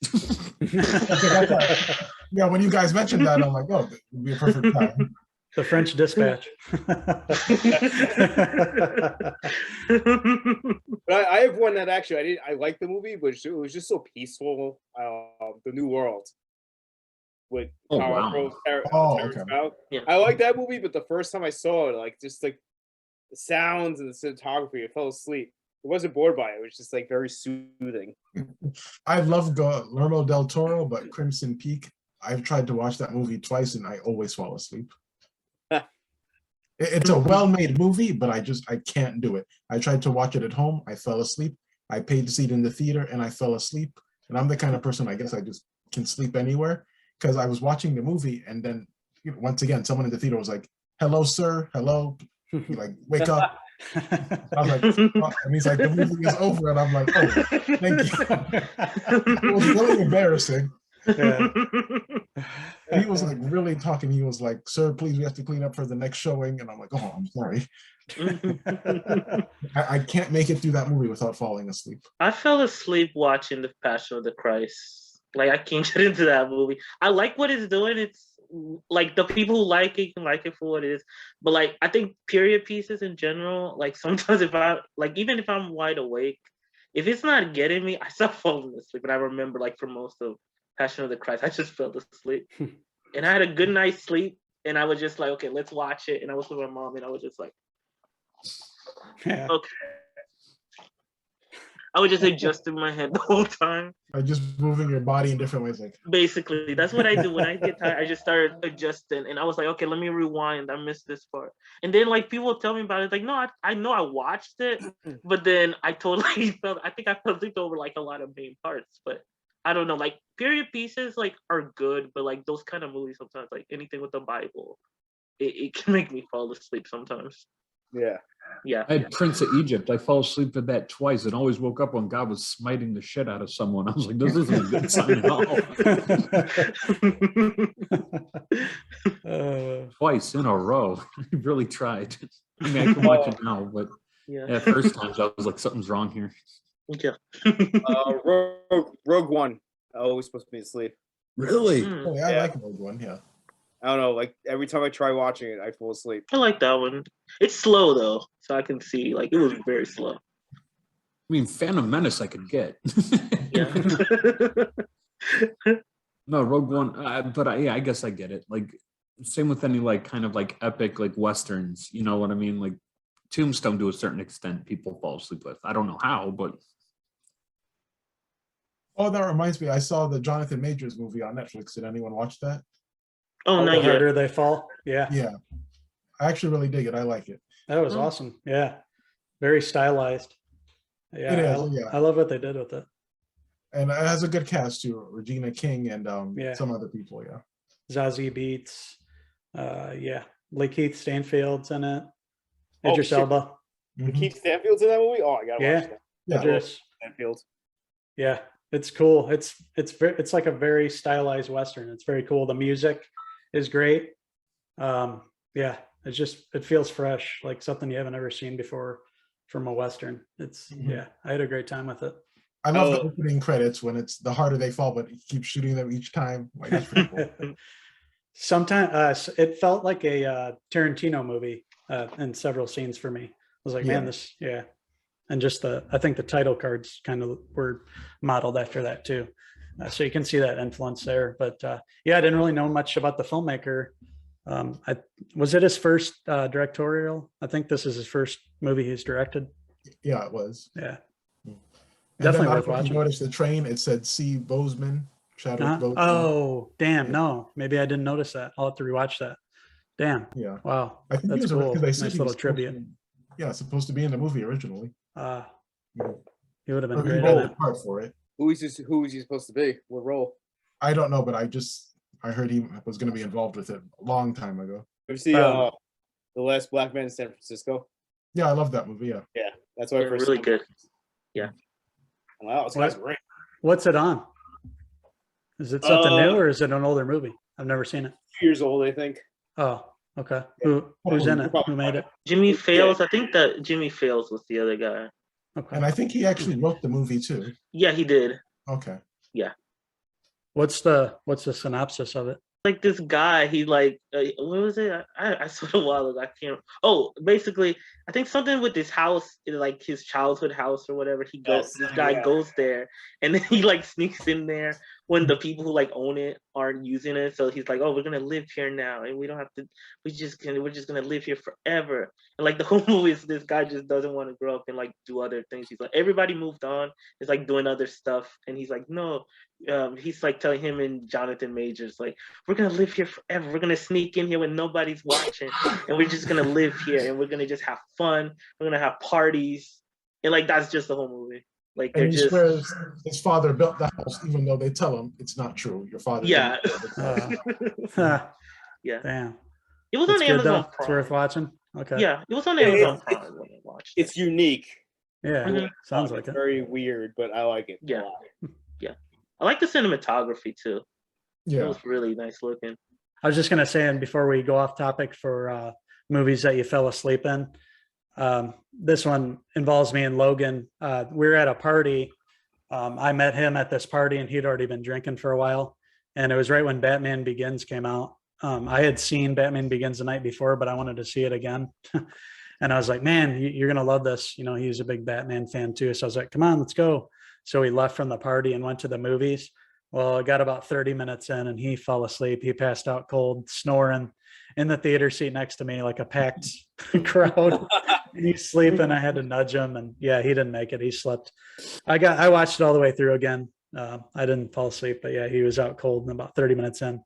Yeah, when you guys mentioned that, I'm like, oh, it would be a perfect time. The French Dispatch. But I have one that actually I liked the movie, but it was just so peaceful. The New World with I like that movie, but the first time I saw it, like just like the sounds and the cinematography, I fell asleep. I wasn't bored by it. It was just like very soothing. I love Guillermo del Toro, but Crimson Peak, I've tried to watch that movie twice and I always fall asleep. It's a well-made movie, but I can't do it. I tried to watch it at home. I fell asleep. I paid to see it in the theater and I fell asleep. And I'm the kind of person, I guess I just can sleep anywhere, because I was watching the movie and then once again, someone in the theater was like, hello, sir. Hello. He like, wake up. I was like, oh. And he's like, the movie is over. And I'm like, oh, thank you. It was really embarrassing. Yeah. And he was like really talking. He was like, sir, please, we have to clean up for the next showing. And I'm like, oh, I'm sorry. I can't make it through that movie without falling asleep. I fell asleep watching The Passion of the Christ. Like, I can't get into that movie. I like what it's doing. It's like the people who like it can like it for what it is. But like, I think period pieces in general, like sometimes even if I'm wide awake, if it's not getting me, I start falling asleep. And I remember like for most of Passion of the Christ, I just fell asleep. And I had a good night's sleep. And I was just like, okay, let's watch it. And I was with my mom and I was just like, okay. I was just adjusting my head the whole time. Just moving your body in different ways. Like, basically, that's what I do. When I get tired, I just started adjusting. And I was like, okay, let me rewind. I missed this part. And then like people tell me about it. Like, no, I know I watched it. But then I totally felt, I think I fell asleep over like a lot of main parts. But I don't know, like period pieces like are good. But like those kind of movies sometimes, like anything with the Bible, it can make me fall asleep sometimes. Yeah. Yeah. I had Prince of Egypt. I fell asleep at that twice and always woke up when God was smiting the shit out of someone. I was like, this isn't a good sign at all. Twice in a row. I really tried. I mean, I can watch it now, but Yeah. first times I was like, something's wrong here. Yeah. Rogue One. I always supposed to be asleep. Really? Oh, yeah, I like Rogue One. Yeah. I don't know. Like every time I try watching it, I fall asleep. I like that one. It's slow though, so I can see like it was very slow. I mean, Phantom Menace I could get. Yeah. No, Rogue One, but I guess I get it. Like, same with any like kind of like epic like westerns. You know what I mean? Like Tombstone, to a certain extent, people fall asleep with. I don't know how, but. Oh, that reminds me. I saw the Jonathan Majors movie on Netflix. Did anyone watch that? Oh, The not yet. harder they fall. Yeah. Yeah. I actually really dig it. I like it. That was awesome. Yeah. Very stylized. Yeah. It is, yeah. I love what they did with it. And it has a good cast too. Regina King and Yeah. some other people. Yeah. Zazie Beetz. Yeah. Lakeith Stanfield's in it. Oh, Idris shit. Elba. Mhm. Keith Stanfield's in that movie? Oh, I gotta Yeah. watch that. Yeah. Idris. Stanfield. Yeah. It's cool. It's like a very stylized Western. It's very cool. The music is great. Yeah. It feels fresh, like something you haven't ever seen before from a Western. Yeah. I had a great time with it. I love the opening credits when it's the harder they fall, but you keep shooting them each time. Like, that's pretty cool. Sometimes it felt like a Tarantino movie in several scenes for me. I was like, man, yeah. And just I think the title cards kind of were modeled after that too. So you can see that influence there. But yeah, I didn't really know much about the filmmaker. Was it his first directorial? I think this is his first movie he's directed. Yeah, it was. Yeah. And Definitely then worth watching. You notice the train, it said C. Bozeman, Chadwick Boseman. Oh, damn. Yeah. No, maybe I didn't notice that. I'll have to rewatch that. Damn. Yeah. Wow. I think That's cool. Nice little tribute. Supposed to be in the movie originally. He would have been He great rolled at the it. part for it. Who is he supposed to be? What role? I don't know, but I heard he was going to be involved with it a long time ago. You see The Last Black Man in San Francisco? Yeah, I love that movie. Yeah. Yeah, that's why I first really saw it. good. Yeah. Wow, this guy's great. What's it on? Is it something new or is it an older movie? I've never seen it. 2 years old, I think. Oh, okay. Who's in it? Who made it? Jimmy Fales. I think that Jimmy Fales was the other guy. Okay. And I think he actually wrote the movie too. Yeah, he did. Okay. What's the synopsis of it? Like this guy, he like what was it? I saw it a while ago. I can't. Oh, basically, I think something with this house, like his childhood house or whatever. He goes. This guy goes there, and then he like sneaks in there when the people who like own it aren't using it. So he's like, "Oh, we're gonna live here now, and we don't have to. We're just gonna live here forever." And like the whole movie is this guy just doesn't want to grow up and like do other things. He's like, everybody moved on. It's like doing other stuff, and he's like, no. He's like telling him and Jonathan Majors, like, we're gonna live here forever. We're gonna sneak in here when nobody's watching, and we're just gonna live here, and we're gonna just have fun. We're gonna have parties, and like that's just the whole movie. Like they're And he just swears his father built the house, even though they tell him it's not true. Your father. yeah, Yeah. Damn. it was That's on good Amazon though. It's Prime. worth watching. Okay. Yeah, it was on Amazon Prime when I watched it. It's unique. Yeah. Mhm. Sounds like It's it. very weird, but I like it. a Yeah. lot. I like the cinematography too. It Yeah. was really nice looking. I was just gonna say, and before we go off topic for movies that you fell asleep in, this one involves me and Logan. We were at a party. I met him at this party, and he'd already been drinking for a while. And it was right when Batman Begins came out. I had seen Batman Begins the night before, but I wanted to see it again. And I was like, man, you're gonna love this. You know, he's a big Batman fan too. So I was like, come on, let's go. So we left from the party and went to the movies. Well, I got about 30 minutes in and he fell asleep. He passed out cold, snoring in the theater seat next to me, like a packed crowd. And he's sleeping. I had to nudge him, and yeah, he didn't make it. He slept. I watched it all the way through again. I didn't fall asleep, but yeah, he was out cold in about 30 minutes in.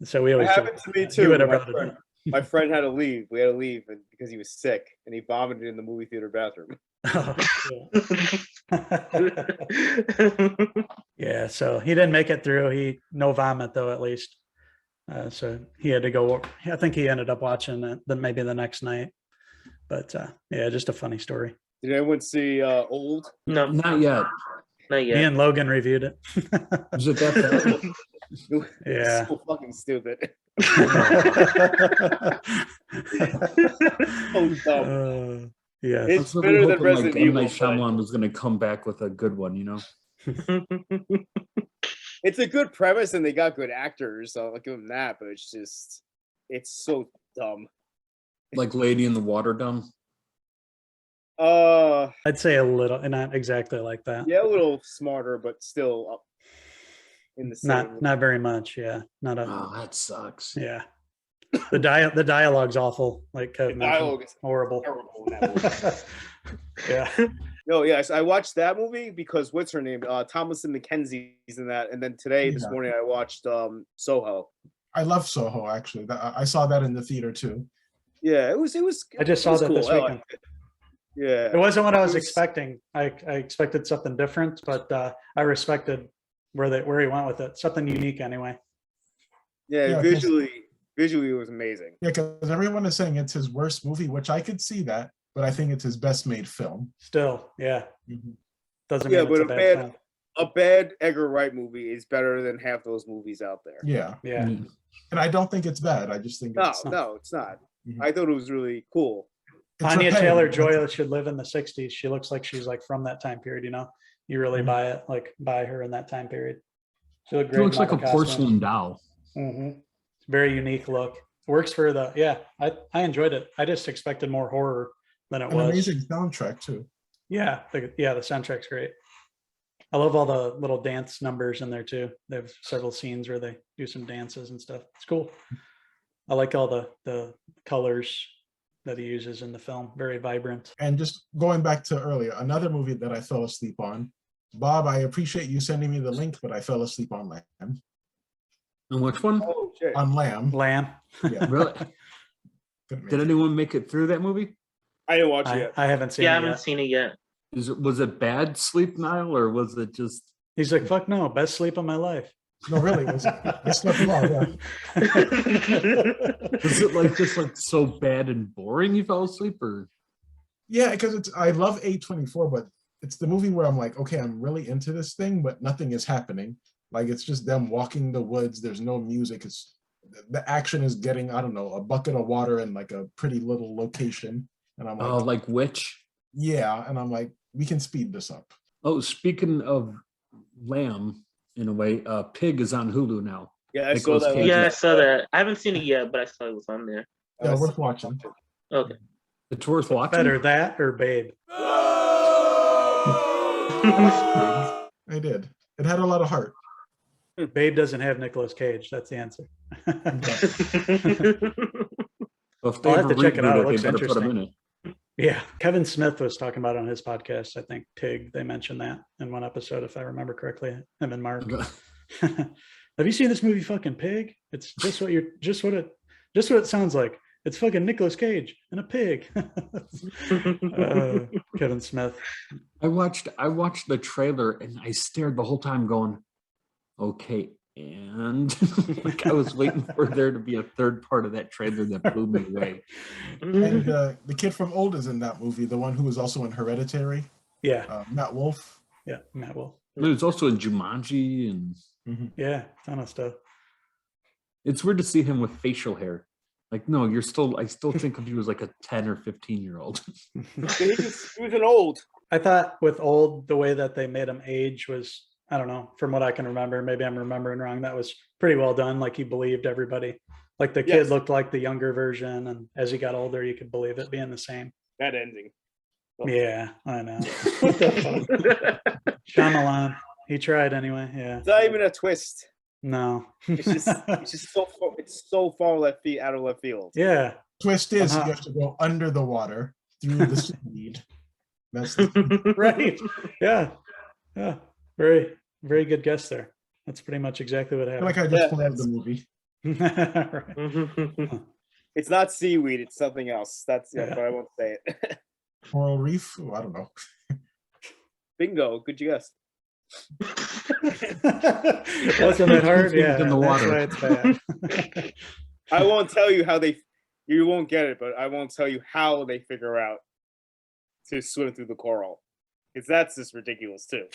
So we always It happened to me he too. would have My brought it friend, up. my friend had to leave. We had to leave because he was sick and he vomited in the movie theater bathroom. Yeah, so he didn't make it through. He no vomit though, at least. So he had to go. I think he ended up watching it then maybe the next night. But yeah, just a funny story. Did anyone see Old? No, Not yet. not Me yet. and Logan reviewed it. Is it that bad? Yeah. So fucking stupid. So dumb. Yeah. It's better than Resident Evil. Night Shyamalan was going to come back with a good one, you know? It's a good premise and they got good actors, so I'll give them that. But it's so dumb. Like Lady in the Water dumb. I'd say a little, and not exactly like that. Yeah, a little smarter, but still up in the same. Not very much. Yeah, not a. Oh, that sucks. Yeah, the dialogue's awful. Like Kev mentioned. Dialogue is horrible. terrible in that movie. Yeah. No, yes, I watched that movie because what's her name? Thomasin McKenzie's in that, and then this morning, I watched Soho. I love Soho actually. I saw that in the theater too. Yeah, it was. I just saw that cool. this weekend. Yeah, it wasn't what I was expecting. I expected something different, but I respected where he went with it. Something unique, anyway. Yeah, visually it was amazing. Yeah, because everyone is saying it's his worst movie, which I could see that, but I think it's his best made film. Still, yeah. Mm-hmm. Doesn't mean it's a bad film. A bad Edgar Wright movie is better than half those movies out there. Yeah. Yeah. And I don't think it's bad. I just think no, it's not. Mhm. I thought it was really cool. Anya Taylor-Joy should live in the 60s. She looks like she's like from that time period, you know? You really buy her in that time period. She looked great. She looks like a porcelain doll. Mm-hmm. Very unique look. Works for I enjoyed it. I just expected more horror than it was. Amazing soundtrack too. Yeah, the soundtrack's great. I love all the little dance numbers in there too. They have several scenes where they do some dances and stuff. It's cool. I like all the colors that he uses in the film. Very vibrant. And just going back to earlier, another movie that I fell asleep on. Bob, I appreciate you sending me the link, but I fell asleep on Lamb. And which one? Oh shit! On Lamb. Yeah. Really? Did anyone make it through that movie? I didn't watch it yet. I haven't seen it I yet. haven't seen it yet. Was it bad sleep, Niall, or was it just? He's like, fuck no, best sleep of my life. No, really, I slept well. Yeah. Was it like just like so bad and boring you fell asleep, or? Yeah, because I love A24, but it's the movie where I'm like, okay, I'm really into this thing, but nothing is happening. Like it's just them walking the woods. There's no music. It's the action is getting, I don't know, a bucket of water in like a pretty little location. And I'm like, Oh, like Witch? Yeah. And I'm like, we can speed this up. Oh, speaking of Lamb, in a way, Pig is on Hulu now. Yeah, I saw that. Yeah, I saw that. I haven't seen it yet, but I saw it was on there. Yeah, worth watching. Okay. It's worth watching. Better that or Babe? I did. It had a lot of heart. Babe doesn't have Nicolas Cage. That's the answer. So if I'll have to check it out. It they looks better put him in interesting. it. Yeah, Kevin Smith was talking about it on his podcast. I think Pig. They mentioned that in one episode, if I remember correctly. Him and Mark. Have you seen this movie, fucking Pig? It's just what it sounds like. It's fucking Nicolas Cage and a pig. Kevin Smith. I watched the trailer and I stared the whole time, going, "Okay." And like I was waiting for there to be a third part of that trailer that blew me away. And the kid from Old is in that movie, the one who was also in Hereditary. Yeah. Matt Wolf. Yeah, Matt Wolf. But it's also in Jumanji, and Yeah, ton of stuff. it's weird to see him with facial hair. Like, no, I still think of you as like a 10 or 15-year-old. He was an Old. I thought with Old, the way that they made him age was, I don't know, from what I can remember, maybe I'm remembering wrong, that was pretty well done. Like he believed everybody. Like the kid looked like the younger version, and as he got older, you could believe it being the same. That ending. Yeah, I know. What the fuck? Shyamalan. He tried anyway. Yeah. It's not even a twist. No. It's just so far out of left field. Yeah. Twist is you have to go under the water through the seaweed. That's Right. Yeah. Yeah. Very, very good guess there. That's pretty much exactly what I feel happened. like I just planned the movie. Right. It's not seaweed. It's something else. But I won't say it. Coral Reef? Oh, I don't know. Bingo. Good guess. Wasn't it hard? Yeah. In the That's water. why it's bad. I won't tell you how they You won't get it, but I won't tell you how they figure out to swim through the coral, because that's just ridiculous too.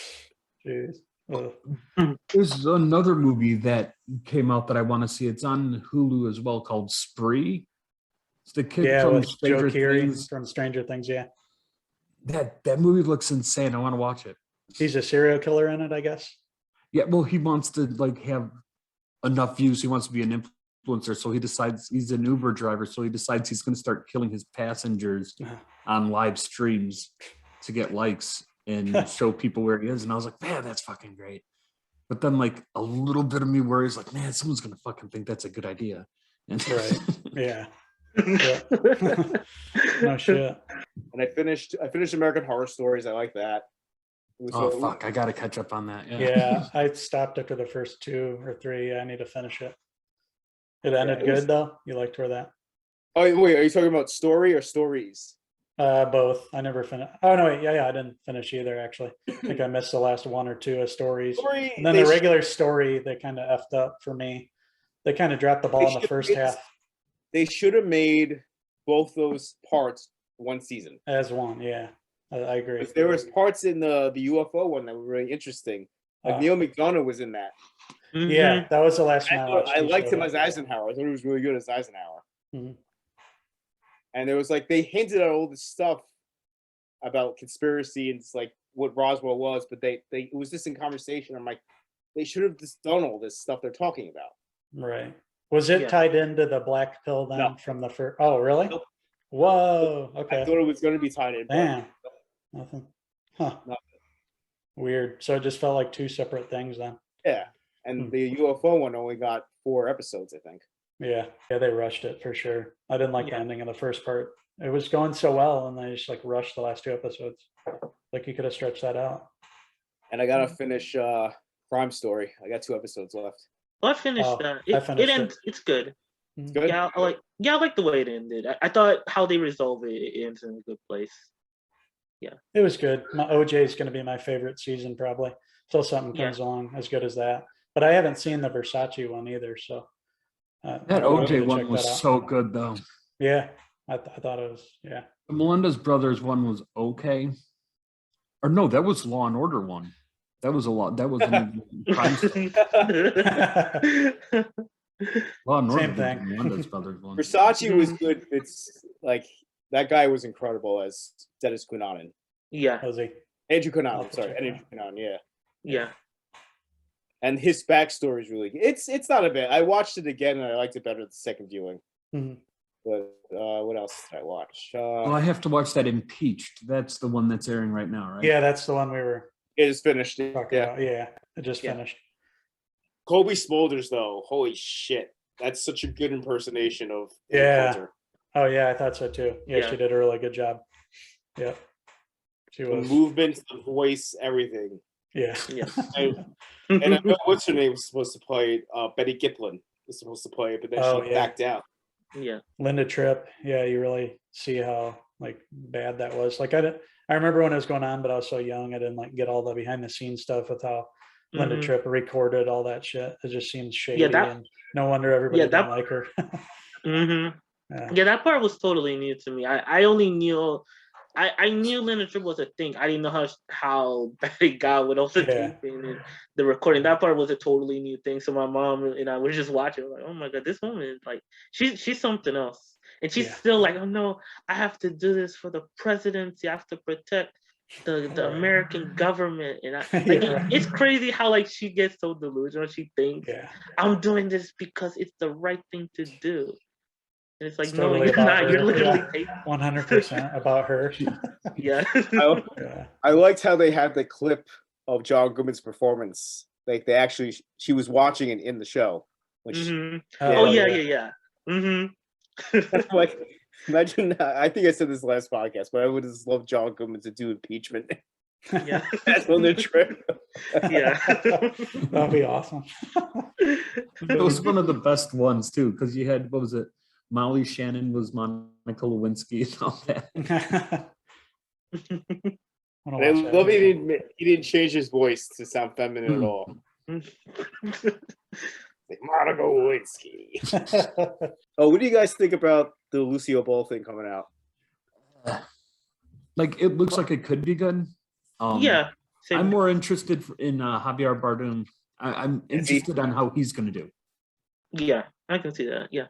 Jeez. Ugh. There's another movie that came out that I want to see. It's on Hulu as well, called Spree. It's the kid Yeah, from with Joe Stranger Keery Things. from Stranger Things. Yeah, That movie looks insane. I want to watch it. he's a serial killer in it, I guess. Yeah, well, he wants to like have enough views. He wants to be an influencer, so he decides he's an Uber driver. So he decides he's going to start killing his passengers on live streams to get likes and show people where he is. And I was like, man, that's fucking great. But then like a little bit of me worries, like, man, someone's going to fucking think that's a good idea. And Right. Yeah. Yeah. No shit. And I finished American Horror Stories. I like that. It was oh so- fuck, I gotta catch up on that. Yeah, I stopped after the first 2 or 3. I need to finish it. It ended it was- good though. You liked where that? Oh wait, are you talking about story or stories? Both. I never finished. Oh no, wait, yeah, I didn't finish either. Actually, I think I missed the last 1 or 2 of stories. Story, And then the regular story, they kind of effed up for me. They kind of dropped the ball in the first half They should have made both those parts one season. as one. Yeah, I agree. There was parts in the UFO one that were really interesting. Like Neil McDonough was in that. Yeah, that was the last one. I liked him as Eisenhower. I thought he was really good as Eisenhower. Mhm. And there was like they hinted at all this stuff about conspiracy and it's like what Roswell was, but they it was just in conversation. I'm like, they should have just done all this stuff they're talking about. Right. Was it tied into the black pill then No. from the first? Oh, really? Nope. Whoa. I Okay. thought it was going to be tied in. but Damn. Nothing. Huh. Nothing. Weird. So it just felt like 2 separate things then. Yeah. And the UFO one only got 4 episodes, I think. Yeah. Yeah, they rushed it for sure. I didn't like the ending of the first part. It was going so well, and they just like rushed the last 2 episodes. Like you could have stretched that out. And I gotta finish Crime Story. I got 2 episodes left. Well, I finished Oh, that. I It finished ends. It's good. Good. Yeah, I like the way it ended. I thought how they resolve it, it ends in a good place. It was good. My OJ is going to be my favorite season probably until something comes along as good as that. But I haven't seen the Versace one either. So That I wanted to OJ check one that was out. so good though. Yeah, I thought it was. Yeah. The Melendez Brothers one was okay. Or no, that was Law and Order one. That was a lot. That was Law and Order. Same thing. The Melendez Brothers one. Versace was good. It's like that guy was incredible as Dennis Quinanen. Yeah, Was he? Andrew I'll Quinanen, have to sorry. check Andrew that Quinanen, yeah. yeah. And his backstory is really good. It's not a bad. I watched it again and I liked it better the second viewing. Mhm. But what else did I watch? Well, I have to watch that Impeached. That's the one that's airing right now, right? Yeah, that's the one we were It is finished. talking Yeah. about. Yeah, it just Yeah. finished. Colby Smulders, though, holy shit. That's such a good impersonation of Yeah. Hunter. Oh yeah, I thought so too. Yeah, Yeah. she did a really good job. Yeah, she The was. movement, the voice, everything. Yeah. Yeah. And I know what's her name was supposed to play Betty Giplin was supposed to play it, but then Oh, she yeah. backed out. Yeah. Linda Tripp. Yeah, you really see how like bad that was. Like I remember when it was going on, but I was so young, I didn't like get all the behind the scenes stuff with how Linda Mhm. Tripp recorded all that shit. It just seems shady, that- and no wonder everybody Yeah, that- didn't like her. hmm Yeah. Yeah, that part was totally new to me. I only knew I knew Linda Tripp was a thing. I didn't know how bad it got with all the Yeah. taping and the recording. That part was a totally new thing. So my mom and I were just watching, like, oh my god, this woman is like she's something else. And she's Yeah. still like, oh no, I have to do this for the presidency. I have to protect the Right. American government. And Yeah. it's crazy how like she gets so delusional. She thinks Yeah. I'm doing this because it's the right thing to do. And it's like, It's no, totally you're about not. her. You're literally Yeah. taking 100% about her. yeah. Yeah. I liked how they had the clip of John Goodman's performance. Like they actually, she was watching it in the show. Which, Mhm. Yeah. Oh yeah. Mm-hmm. like, imagine. I think I said this last podcast, but I would just love John Goodman to do impeachment. Yeah. That's on the trip. Yeah. That'd be awesome. It was one of the best ones too, because you had, what was it? Molly Shannon was Monica Lewinsky and all that. Wanna I watch that love again. he didn't change his voice to sound feminine at all. Monica Lewinsky. Oh, what do you guys think about the Lucille Ball thing coming out? Like, it looks like it could be good. Yeah. Same. I'm more interested in Javier Bardem. I'm interested on how he's going to do. Yeah, I can see that. Yeah.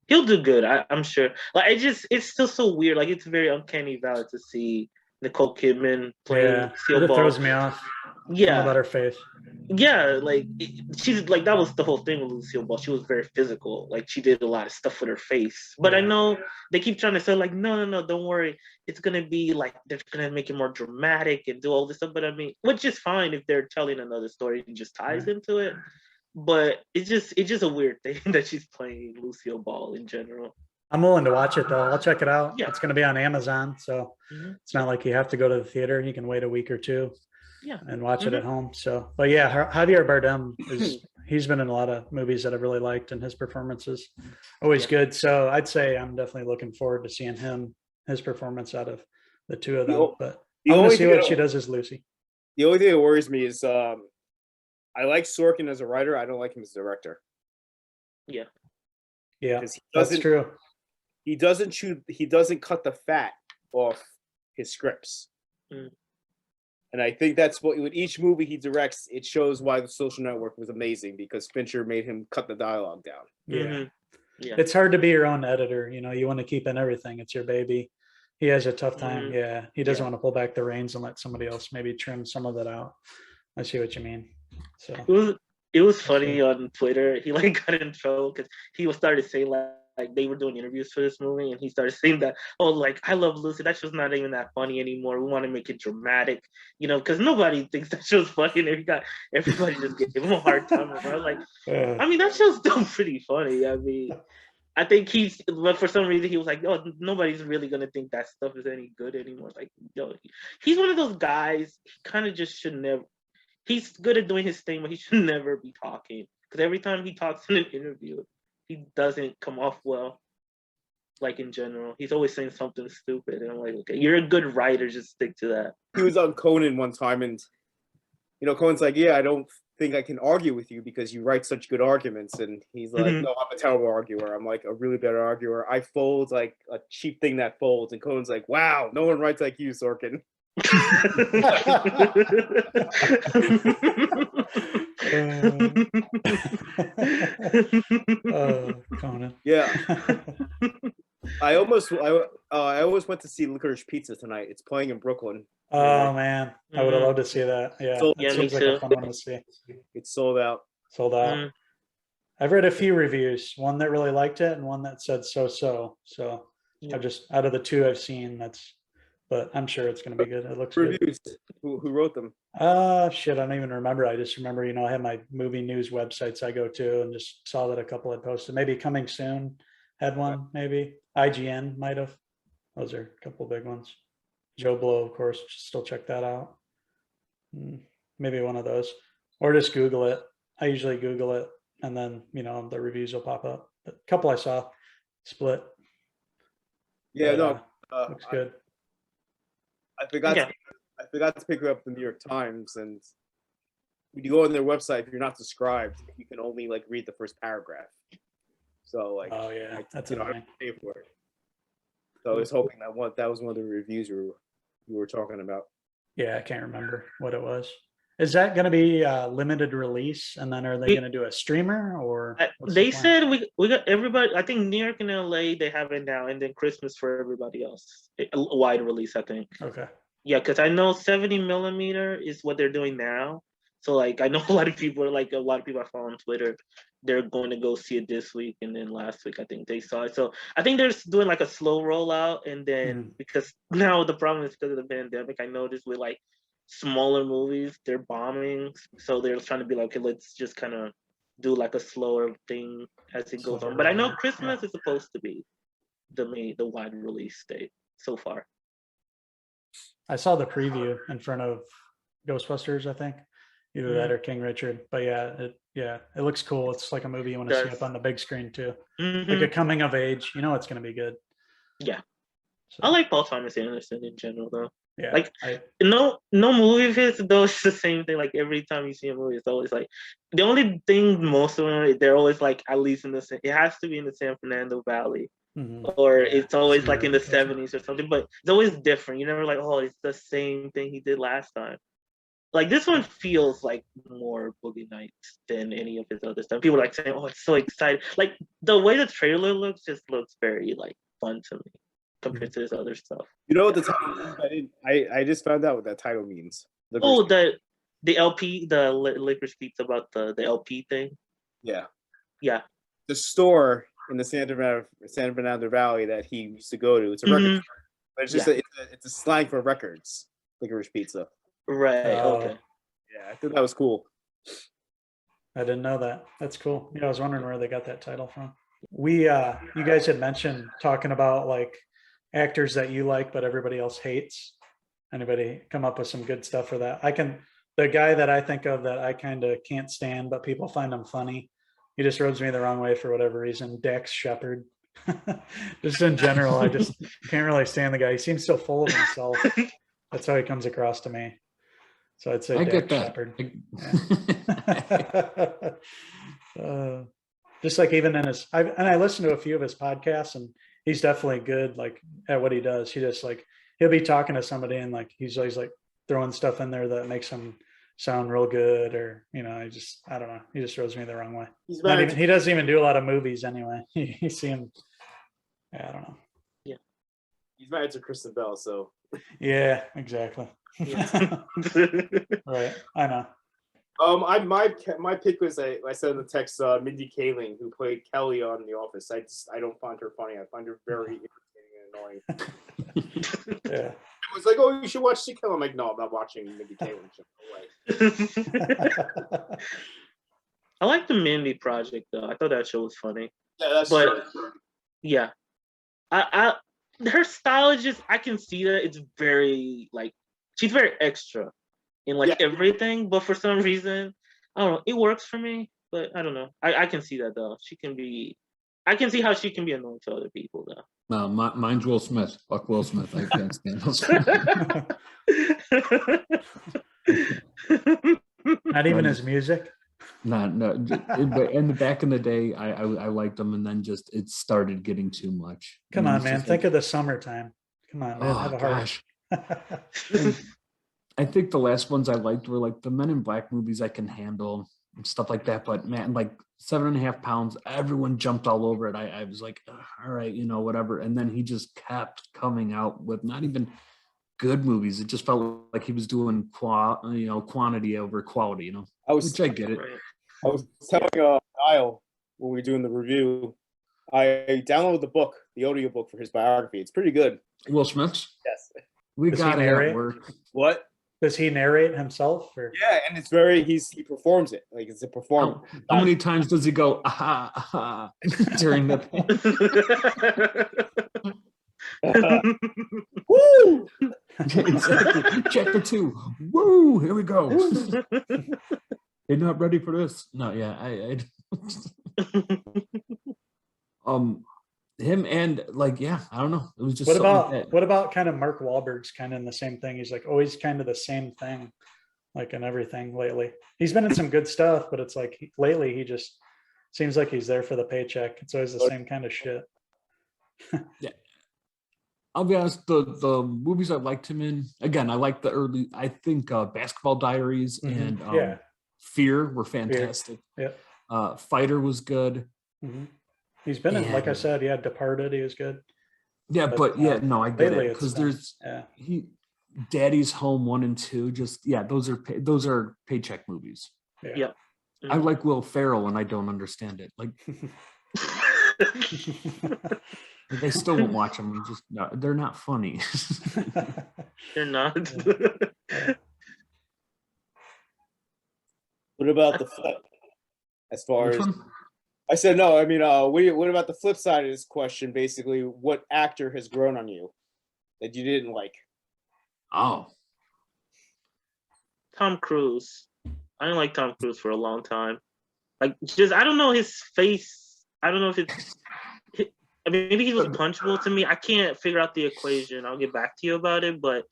He'll do good, I'm sure. Like, it's still so weird. Like, it's very uncanny valley to see Nicole Kidman playing Lucille it Ball. throws me off. Yeah. About her face. Yeah, like she's like, that was the whole thing with Lucille Ball. She was very physical. Like, she did a lot of stuff with her face. But I know they keep trying to say like, no, don't worry. It's gonna be like they're gonna make it more dramatic and do all this stuff. But I mean, which is fine if they're telling another story and just ties into it. But it's just a weird thing that she's playing Lucille Ball in general. I'm willing to watch it though. I'll check it out. Yeah. It's going to be on Amazon, so it's not like you have to go to the theater. You can wait a week or two, and watch it at home. So, but yeah, Javier Bardem he's been in a lot of movies that I've really liked, and his performance is always good. So I'd say I'm definitely looking forward to seeing his performance out of the two of them. But I want to see what she does as Lucy. The only thing that worries me is I like Sorkin as a writer. I don't like him as a director. Yeah, that's true. He doesn't cut the fat off his scripts. And I think that's what, with each movie he directs, it shows why The Social Network was amazing, because Fincher made him cut the dialogue down. Yeah. It's hard to be your own editor. You know, you want to keep in everything. It's your baby. He has a tough time. He doesn't want to pull back the reins and let somebody else maybe trim some of that out. I see what you mean. So it was funny on Twitter. He like got in trouble because he started saying like they were doing interviews for this movie, and he started saying that, oh, like, I love Lucy, that show's not even that funny anymore. We want to make it dramatic, you know, because nobody thinks that show's funny, and everybody just gave him a hard time. I was like, I mean, that show's still pretty funny. I mean, I think but for some reason he was like, oh, nobody's really gonna think that stuff is any good anymore. Like, yo, he's one of those guys. He kind of just should never. He's good at doing his thing, but he should never be talking, because every time he talks in an interview, he doesn't come off well. Like, in general, he's always saying something stupid, and I'm like, okay, you're a good writer, just stick to that. He was on Conan one time, and you know, Conan's like, yeah, I don't think I can argue with you because you write such good arguments. And he's like, no, I'm a terrible arguer. I'm like a really better arguer. I fold like a cheap thing that folds. And Conan's like, wow, no one writes like you, Sorkin. Conan. Yeah. I always went to see Licorice Pizza tonight. It's playing in Brooklyn. Oh man, I would have loved to see that. Yeah, yeah, seems like a fun one to see. It's sold out. I've read a few reviews. One that really liked it, and one that said so. So I've just, out of the two I've seen, but I'm sure it's going to be good. It looks reviews. good. Who wrote them? Shit, I don't even remember. I just remember, you know, I have my movie news websites I go to, and just saw that a couple had posted. Maybe Coming Soon had one. Maybe IGN might have. Those are a couple big ones. Joe Blow, of course, still check that out. Maybe one of those, or just Google it. I usually Google it, and then, you know, the reviews will pop up. But a couple I saw, Split. Yeah, looks good. I forgot to pick up the New York Times, and when you go on their website, if you're not subscribed, you can only like read the first paragraph. So like, oh yeah, that's I pay for it. So I was hoping that was one of the reviews you were talking about. Yeah, I can't remember what it was. Is that going to be a limited release, and then are they going to do a streamer, or? They said we got everybody. I think New York and LA they have it now, and then Christmas for everybody else. A wide release, I think. Okay. Yeah, because I know 70 millimeter is what they're doing now. So like, I know a lot of people I follow on Twitter, they're going to go see it this week, and then last week I think they saw it. So I think they're doing like a slow rollout, and then because now the problem is because of the pandemic, I noticed with like smaller movies, they're bombing. So they're trying to be like, okay, let's just kind of do like a slower thing as it goes on. But I know Christmas is supposed to be the wide release date so far. I saw the preview in front of Ghostbusters, I think. Either that or King Richard. But it looks cool. It's like a movie you want to see up on the big screen too. Like a coming of age. You know it's going to be good. Yeah. So. I like Paul Thomas Anderson in general, though. Yeah. Like no movie of his though. It's the same thing. Like every time you see a movie, it's always like the only thing most of them they're always like at least in the it has to be in the San Fernando Valley. Or it's always like in the 70s or something, but it's always different. You never like, oh, it's the same thing he did last time. Like this one feels like more Boogie Nights than any of his other stuff. People are like saying, "Oh, it's so exciting!" Like the way the trailer looks just looks very like fun to me compared to his other stuff. You know what the title means? I just found out what that title means. The LP, the Licorice Pizza about the LP thing. Yeah. Yeah. The store in the San Fernando Valley that he used to go to. It's a record store, but it's just it's a slang for records. Licorice Pizza. Right. Okay. Yeah, I thought that was cool. I didn't know that. That's cool. Yeah, I was wondering where they got that title from. You guys had mentioned talking about like actors that you like but everybody else hates. Anybody come up with some good stuff for that? The guy that I think of that I kind of can't stand, but people find him funny. He just rubs me the wrong way for whatever reason. Dax Shepard. Just in general, I just can't really stand the guy. He seems so full of himself. That's how he comes across to me. So I'd say Dax Shepard. Yeah. Just like even in I listen to a few of his podcasts, and he's definitely good like at what he does. He just like he'll be talking to somebody and like he's always like throwing stuff in there that makes him sound real good, or I don't know. He just rubs me the wrong way. He doesn't even do a lot of movies anyway. You see him. Yeah, I don't know. Yeah, he's married to Kristen Bell, so. Yeah, exactly. Right, I know. My pick was I said in the text Mindy Kaling, who played Kelly on The Office. I don't find her funny. I find her very irritating and annoying. Yeah. It was like, oh, you should watch Sick Hill. I'm like, no, I'm not watching Mindy Kaling. I like the Mindy Project though. I thought that show was funny. Yeah, that's true. Yeah, her style is just I can see that it's very like she's very extra in like everything, but for some reason I don't know, it works for me. But I don't know. I can see that though. I can see how she can be annoying to other people though. No, mine's Will Smith. Fuck Will Smith. I can't stand Will Smith. Not even his music. No. But in the back in the day, I liked him, and then just it started getting too much. Come on, man. Think of the summertime. Come on, man. Have a heart. I think the last ones I liked were like the Men in Black movies. I can handle and stuff like that. But man, like 7.5 pounds, everyone jumped all over it. I was like, all right, whatever. And then he just kept coming out with not even good movies. It just felt like he was doing quantity over quality. Which I get it. I was telling Kyle when we were doing the review, I downloaded the book, the audio book for his biography. It's pretty good. Will Smith's? Yes. We got it at work. What? Does he narrate himself? Or? Yeah, and it's he performs it. Like it's a performance. How many times does he go, aha, during the woo! Exactly. Chapter 2. Woo! Here we go. They're not ready for this. No, yeah, I him and like, yeah, I don't know. It was just what about kind of Mark Wahlberg's kind of in the same thing? He's like always kind of the same thing, like in everything lately. He's been in some good stuff, but it's like lately he just seems like he's there for the paycheck. It's always the same kind of shit. Yeah. I'll be honest, the movies I liked him in, again, I like the early, I think Basketball Diaries and Fear were fantastic. Fear. Yeah. Fighter was good. Mm-hmm. He's been in, like I said, Departed, he was good. Yeah, but I get it. Because there's Daddy's Home 1 and 2, those are paycheck movies. Yeah. I like Will Ferrell and I don't understand it. Like they still won't watch them. They're not funny. They're not. What about the flip? As far as I said, no. I mean, what about the flip side of this question? Basically, what actor has grown on you that you didn't like? Oh, Tom Cruise. I didn't like Tom Cruise for a long time. Like, just I don't know his face. I don't know if it's. I mean, maybe he was punchable to me. I can't figure out the equation. I'll get back to you about it. But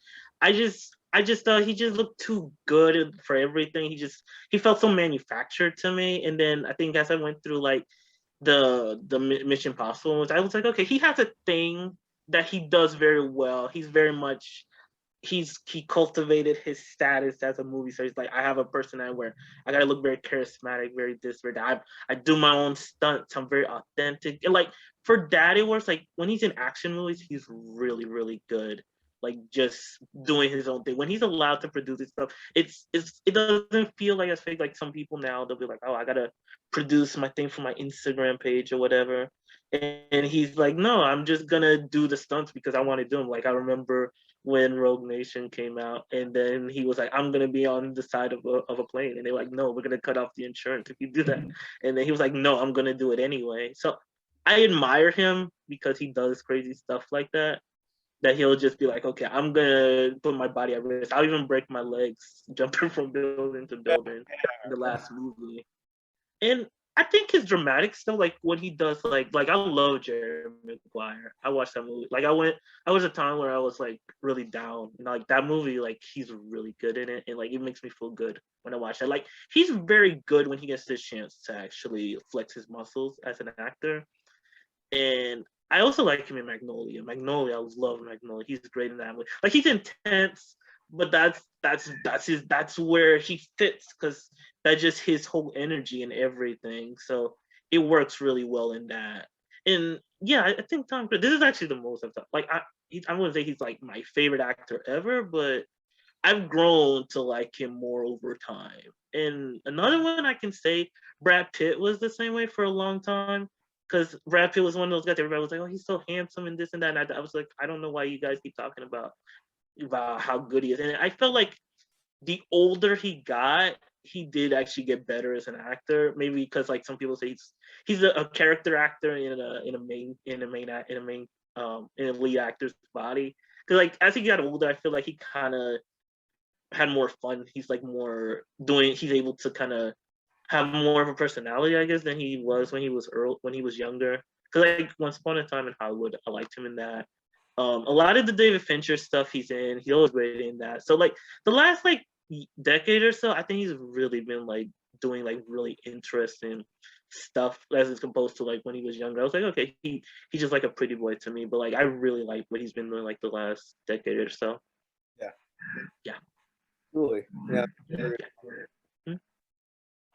I just thought he just looked too good for everything. He felt so manufactured to me. And then I think as I went through like the Mission Impossible ones, I was like, okay, he has a thing that he does very well. He's very much he cultivated his status as a movie star. He's like, I have a personality where I gotta look very charismatic, very this, very that. I do my own stunts. I'm very authentic. And like for Daddy Wars, like when he's in action movies, he's really, really good. Like just doing his own thing. When he's allowed to produce his stuff, it doesn't feel like as fake. Like some people now, they'll be like, oh, I gotta produce my thing for my Instagram page or whatever. And he's like, no, I'm just gonna do the stunts because I want to do them. Like I remember when Rogue Nation came out, and then he was like, I'm gonna be on the side of a plane, and they're like, no, we're gonna cut off the insurance if you do that. And then he was like, no, I'm gonna do it anyway. So I admire him because he does crazy stuff like that. That he'll just be like, okay, I'm gonna put my body at risk. I'll even break my legs jumping from building to building in the last movie. And I think his dramatic stuff, like what he does, like I love Jerry Maguire. I watched that movie. Like I was a time where I was like really down. And like that movie, like he's really good in it. And like it makes me feel good when I watch it. Like he's very good when he gets this chance to actually flex his muscles as an actor. And I also like him in Magnolia. I love Magnolia. He's great in that movie. Like he's intense, but that's where he fits because that's just his whole energy and everything. So it works really well in that. And yeah, I think Tom Cruise. This is actually the most I've done. Like I wouldn't say he's like my favorite actor ever, but I've grown to like him more over time. And another one I can say, Brad Pitt was the same way for a long time. Because Brad Pitt was one of those guys. Everybody was like, "Oh, he's so handsome and this and that." And I was like, "I don't know why you guys keep talking about how good he is." And I felt like the older he got, he did actually get better as an actor. Maybe because like some people say he's a character actor in a lead actor's body. Because like as he got older, I feel like he kind of had more fun. He's like more doing. He's able to kind of have more of a personality, I guess, than he was when he was younger. Because like Once Upon a Time in Hollywood, I liked him in that. A lot of the David Fincher stuff he's always great in that. So like the last like decade or so, I think he's really been like doing like really interesting stuff as opposed to like when he was younger. I was like, okay, he's just like a pretty boy to me, but like I really like what he's been doing like the last decade or so. Yeah. Really. Yeah. Hmm?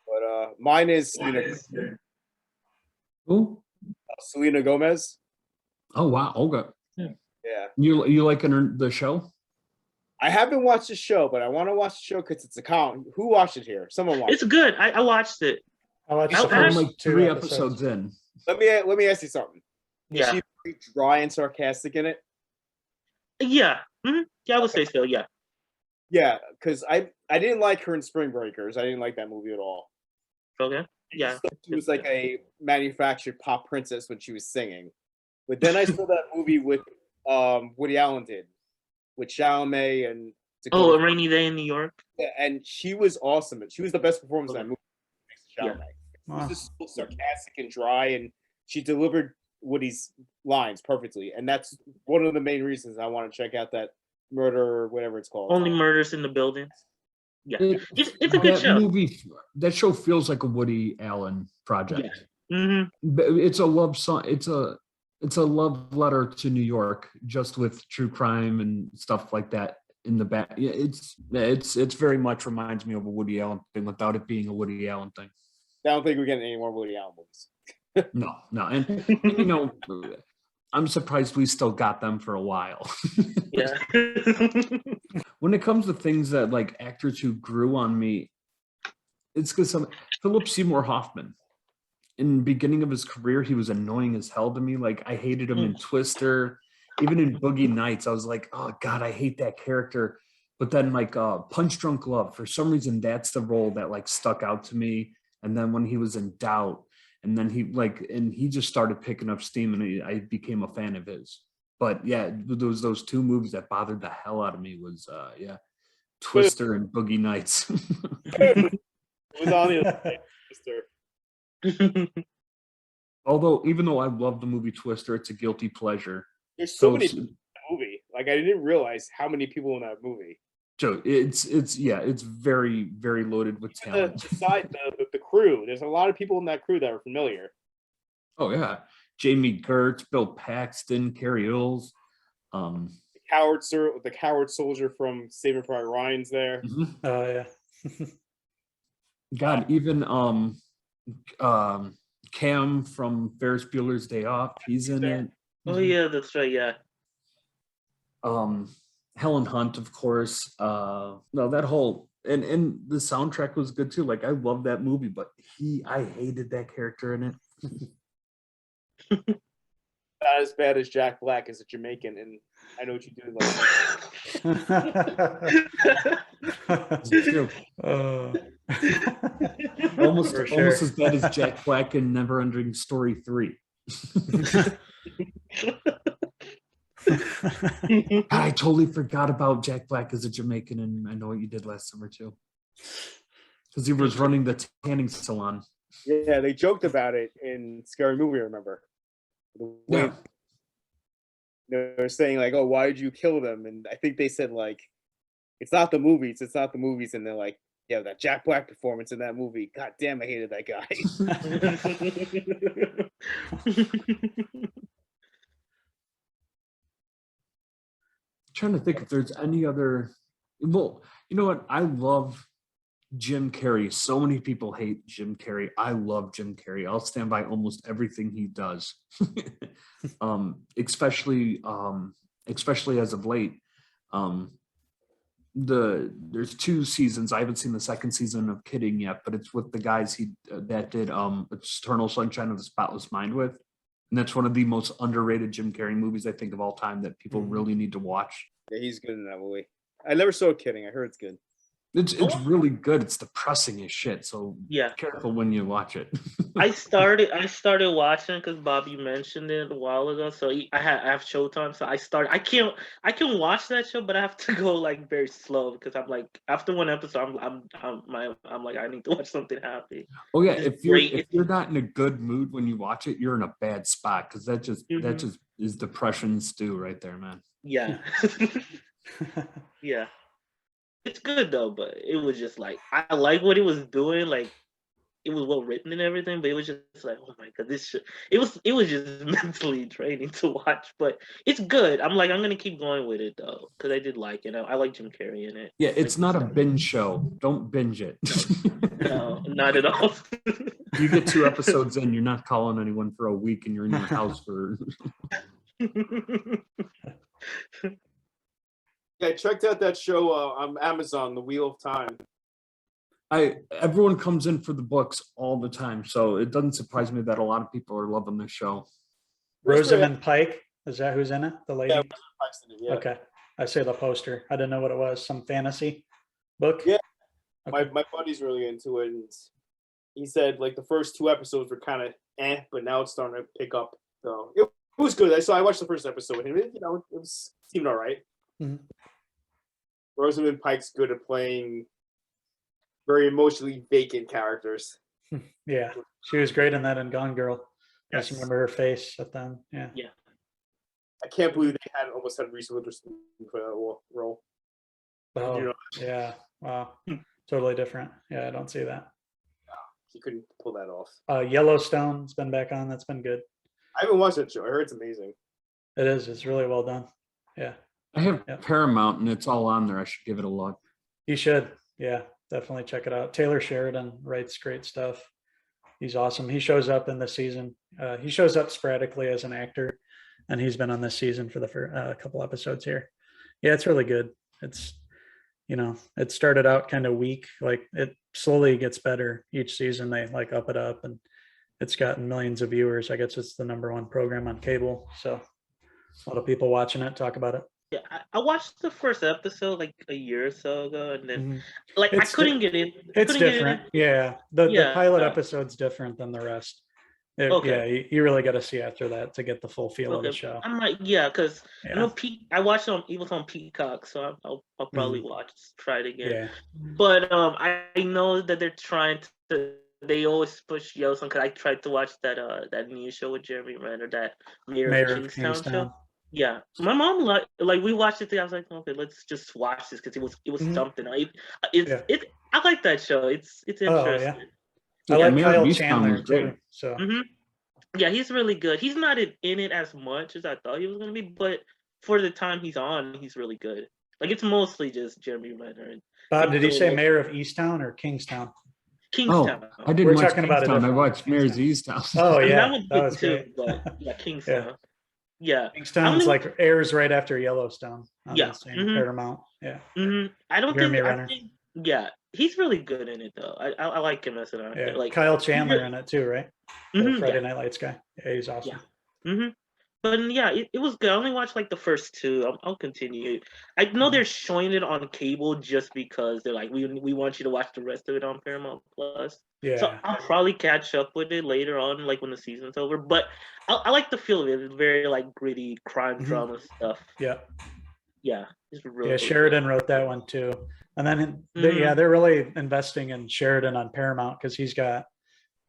But mine is Who? Selena Gomez. Oh wow. Okay. Yeah. You liking the show? I haven't watched the show, but I want to watch the show because it's a count. Who watched it here? Someone watched It's good. I watched it. I watched I- the I'm first like two 3 episodes in. it. Let me ask you something. Is Yeah. she very dry and sarcastic in it? Yeah. Mm-hmm. Yeah, I would say so. Yeah. Yeah, because I didn't like her in Spring Breakers. I didn't like that movie at all. Okay. Yeah. She was like a manufactured pop princess when she was singing. But then I saw that movie with Woody Allen did with Chalamet and Oh, A Rainy Day in New York. and she was awesome. She was the best performance in that movie. Yeah. Chalamet. Wow. She was just so sarcastic and dry, and she delivered Woody's lines perfectly. And that's one of the main reasons I want to check out that Murder or whatever it's called. Only Murders in the Building. Yeah. It's a good That show. that show feels like a Woody Allen project. Mm-hmm. But it's a love song. It's a love letter to New York, just with true crime and stuff like that in the back. Yeah, it's very much reminds me of a Woody Allen thing without it being a Woody Allen thing. I don't think we're getting any more Woody Allen movies. No, and you know, I'm surprised we still got them for a while. Yeah. When it comes to things that like actors who grew on me, it's because Philip Seymour Hoffman. In the beginning of his career, he was annoying as hell to me. Like I hated him in Twister, even in Boogie Nights. I was like, oh God, I hate that character. But then like Punch Drunk Love, for some reason, that's the role that like stuck out to me. And then when he was in Doubt, and then he just started picking up steam, and I became a fan of his. But yeah, those two movies that bothered the hell out of me was Twister and Boogie Nights. It was on the Twister. Although, even though I love the movie Twister, it's a guilty pleasure. There's so So many it's- in the movie. Like I didn't realize how many people in that movie. Joe, it's very, very loaded with talent. The crew. There's a lot of people in that crew that are familiar. Oh yeah, Jamie Gertz, Bill Paxton, Carrie Ills, The coward soldier from Saving Private Ryan's there. Oh yeah. God, even Cam from Ferris Bueller's Day Off, he's in it. Oh yeah, that's right. Yeah. Helen Hunt, of course. No, that whole and the soundtrack was good too. Like I love that movie, but I hated that character in it. Not as bad as Jack Black as a Jamaican, and I know what you do. Almost sure. as bad as Jack Black in Never Ending Story 3. I totally forgot about Jack Black as a Jamaican, and I know what you did last summer too, because he was running the tanning salon. Yeah, they joked about it in Scary Movie. I remember. Yeah. They were saying like, "Oh, why did you kill them?" And I think they said like, "It's not the movies. It's not the movies." And they're like, "Yeah, that Jack Black performance in that movie. God damn, I hated that guy." Trying to think if there's any other. Well, you know what? I love Jim Carrey. So many people hate Jim Carrey. I love Jim Carrey. I'll stand by almost everything he does. Especially as of late. There's 2 seasons. I haven't seen the second season of Kidding yet, but it's with the guys that did Eternal Sunshine of the Spotless Mind with. And that's one of the most underrated Jim Carrey movies I think of all time that people really need to watch. Yeah, he's good in that movie. I never saw Kidding. I heard it's good. It's really good. It's depressing as shit. So Yeah. be careful when you watch it. I started watching because Bobby mentioned it a while ago. So I have Showtime. So I can watch that show, but I have to go like very slow because I'm like after one episode I'm like I need to watch something happy. Oh yeah, It's if you're not in a good mood when you watch it, you're in a bad spot because that just is depression stew right there, man. Yeah. Yeah. It's good though, but it was just like I like what he was doing. Like it was well written and everything, but it was just like, oh my god, this shit. It was just mentally draining to watch, but it's good. I'm gonna keep going with it though, because I did like it. I like Jim Carrey in it. Yeah, it's not a binge show. Don't binge it. No, not at all. You get 2 episodes in, you're not calling anyone for a week, and you're in your house for. Yeah, I checked out that show on Amazon, The Wheel of Time. Everyone comes in for the books all the time, so it doesn't surprise me that a lot of people are loving this show. Rosamund Pike, is that who's in it? The lady? Yeah. Okay. I see the poster. I didn't know what it was. Some fantasy book? Yeah. Okay. My buddy's really into it, and he said like the first 2 episodes were kind of but now it's starting to pick up. So it was good. I watched the first episode with him. It seemed all right. Mm-hmm. Rosamund Pike's good at playing very emotionally vacant characters. Yeah, she was great in that in Gone Girl. Yes. I just remember her face at them. Yeah. I can't believe they almost had Reese Witherspoon for that role. Oh, yeah. Wow. Totally different. Yeah, I don't see that. He couldn't pull that off. Yellowstone's been back on. That's been good. I haven't watched that show. I heard it's amazing. It is. It's really well done. Yeah. I have Paramount, and it's all on there. I should give it a look. You should. Yeah, definitely check it out. Taylor Sheridan writes great stuff. He's awesome. He shows up in this season. He shows up sporadically as an actor, and he's been on this season for the couple episodes here. Yeah, it's really good. It's, it started out kind of weak. Like it slowly gets better each season. They like up it up, and it's gotten millions of viewers. I guess it's the #1 program on cable. So a lot of people watching it, talk about it. Yeah, I watched the first episode like a year or so ago, and then I couldn't get in. It's different. Yeah, the pilot episode's different than the rest. Yeah, you really got to see after that to get the full feel of the show. I'm like, because I know I watched it on Peacock, so I'll probably try it again. Yeah. But I know that they're trying to. They always push Yellowstone because I tried to watch that new show with Jeremy Renner, that Mayor of Kingstown show. Yeah, my mom like we watched it. I was like, okay, let's just watch this because it was Mhm. something. Yeah. I like that show. It's Oh interesting. yeah, I Yeah, like Mayor Kyle of Easttown Chandler was great. too. So Hmm. Yeah, he's really good. He's not in it as much as I thought he was gonna be, but for the time he's on, he's really good. Like it's mostly just Jeremy Renner and Bob, did you say Phil Mayor of Easttown or Kingstown? Oh, Kingstown. I didn't We're watch talking about a Kingstown. I different one. watched Mayor's Easttown. Oh I mean, that yeah, one's that good was too, great. but yeah, Kingstown. Yeah. I Kingstown's only like airs right after Yellowstone on Yeah. the same Mhm. Paramount. Yeah, I don't Jeremy think I Renner. think yeah, he's really good in it though. I like him as an actor. Yeah, Like Kyle Chandler in it too, right? The Mhm, Friday yeah. Night Lights guy. Yeah, he's awesome. Hmm. But yeah, it was good. I only watched like the first two. I'll continue. I know Mhm. they're showing it on cable just because they're like, we want you to watch the rest of it on Paramount Plus. So Yeah. I'll probably catch up with it later on, like when the season's over. But I like the feel of it. It's very like gritty crime Mhm. drama stuff. Yeah. Yeah, it's really Yeah, good. Sheridan wrote that one too. And then they're really investing in Sheridan on Paramount because he's got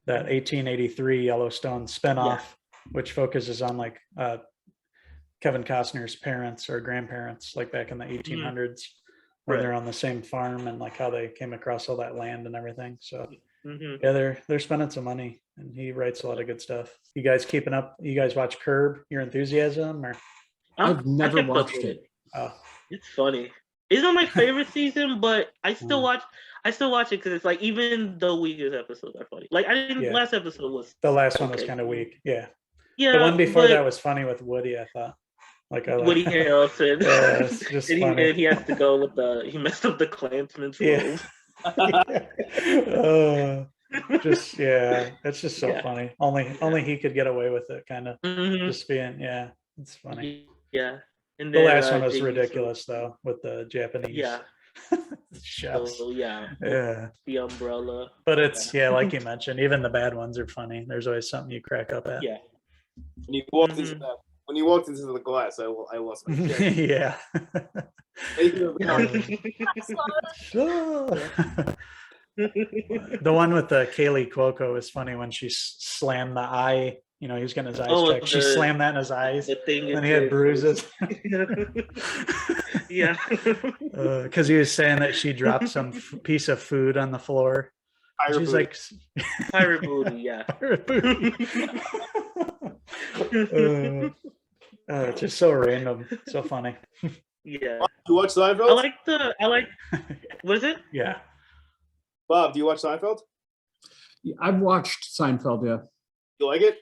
that 1883 Yellowstone spinoff, which focuses on like Kevin Costner's parents or grandparents, like back in the 1800s, when Right. they're on the same farm and like how they came across all that land and everything. So Mhm. yeah, they're spending some money, and he writes a lot of good stuff. You guys keeping up? You guys watch Curb Your Enthusiasm or? I've I never kept up watched with it. Oh, It's funny. It's not my favorite season, but I still Mm. watch. I still watch it because it's like even the weakest episodes are funny. Like I didn't. Yeah. Last episode was the last one was okay. kind of weak. Yeah. Yeah, The one before but that was funny with Woody, I thought. Like I Woody like Harrelson. Yeah, it's just funny. and he has to go with he messed up the Klansman's Yeah. robe. Just it's just so Yeah. funny. Only he could get away with it, kind of Mhm. just being it's funny. Yeah, and The then last one was Jay ridiculous though, with the Japanese Yeah. chefs. So yeah, Yeah, the umbrella. but it's like you mentioned, even the bad ones are funny. There's always something you crack up at. Yeah. When you walked into that, when you walked into the glass, I lost my shit. Yeah. The one with the Kaylee Cuoco is funny when she slammed the eye. He was getting his eyes checked. She slammed that in his eyes, The thing and he had bruises. Yeah. Because he was saying that she dropped some piece of food on the floor. She's like, Pirate booty, yeah. pirate booty. It's just so random, so funny. Yeah. You watch Seinfeld? I like what is it? Yeah. Bob, do you watch Seinfeld? Yeah, I've watched Seinfeld. Yeah, You like it?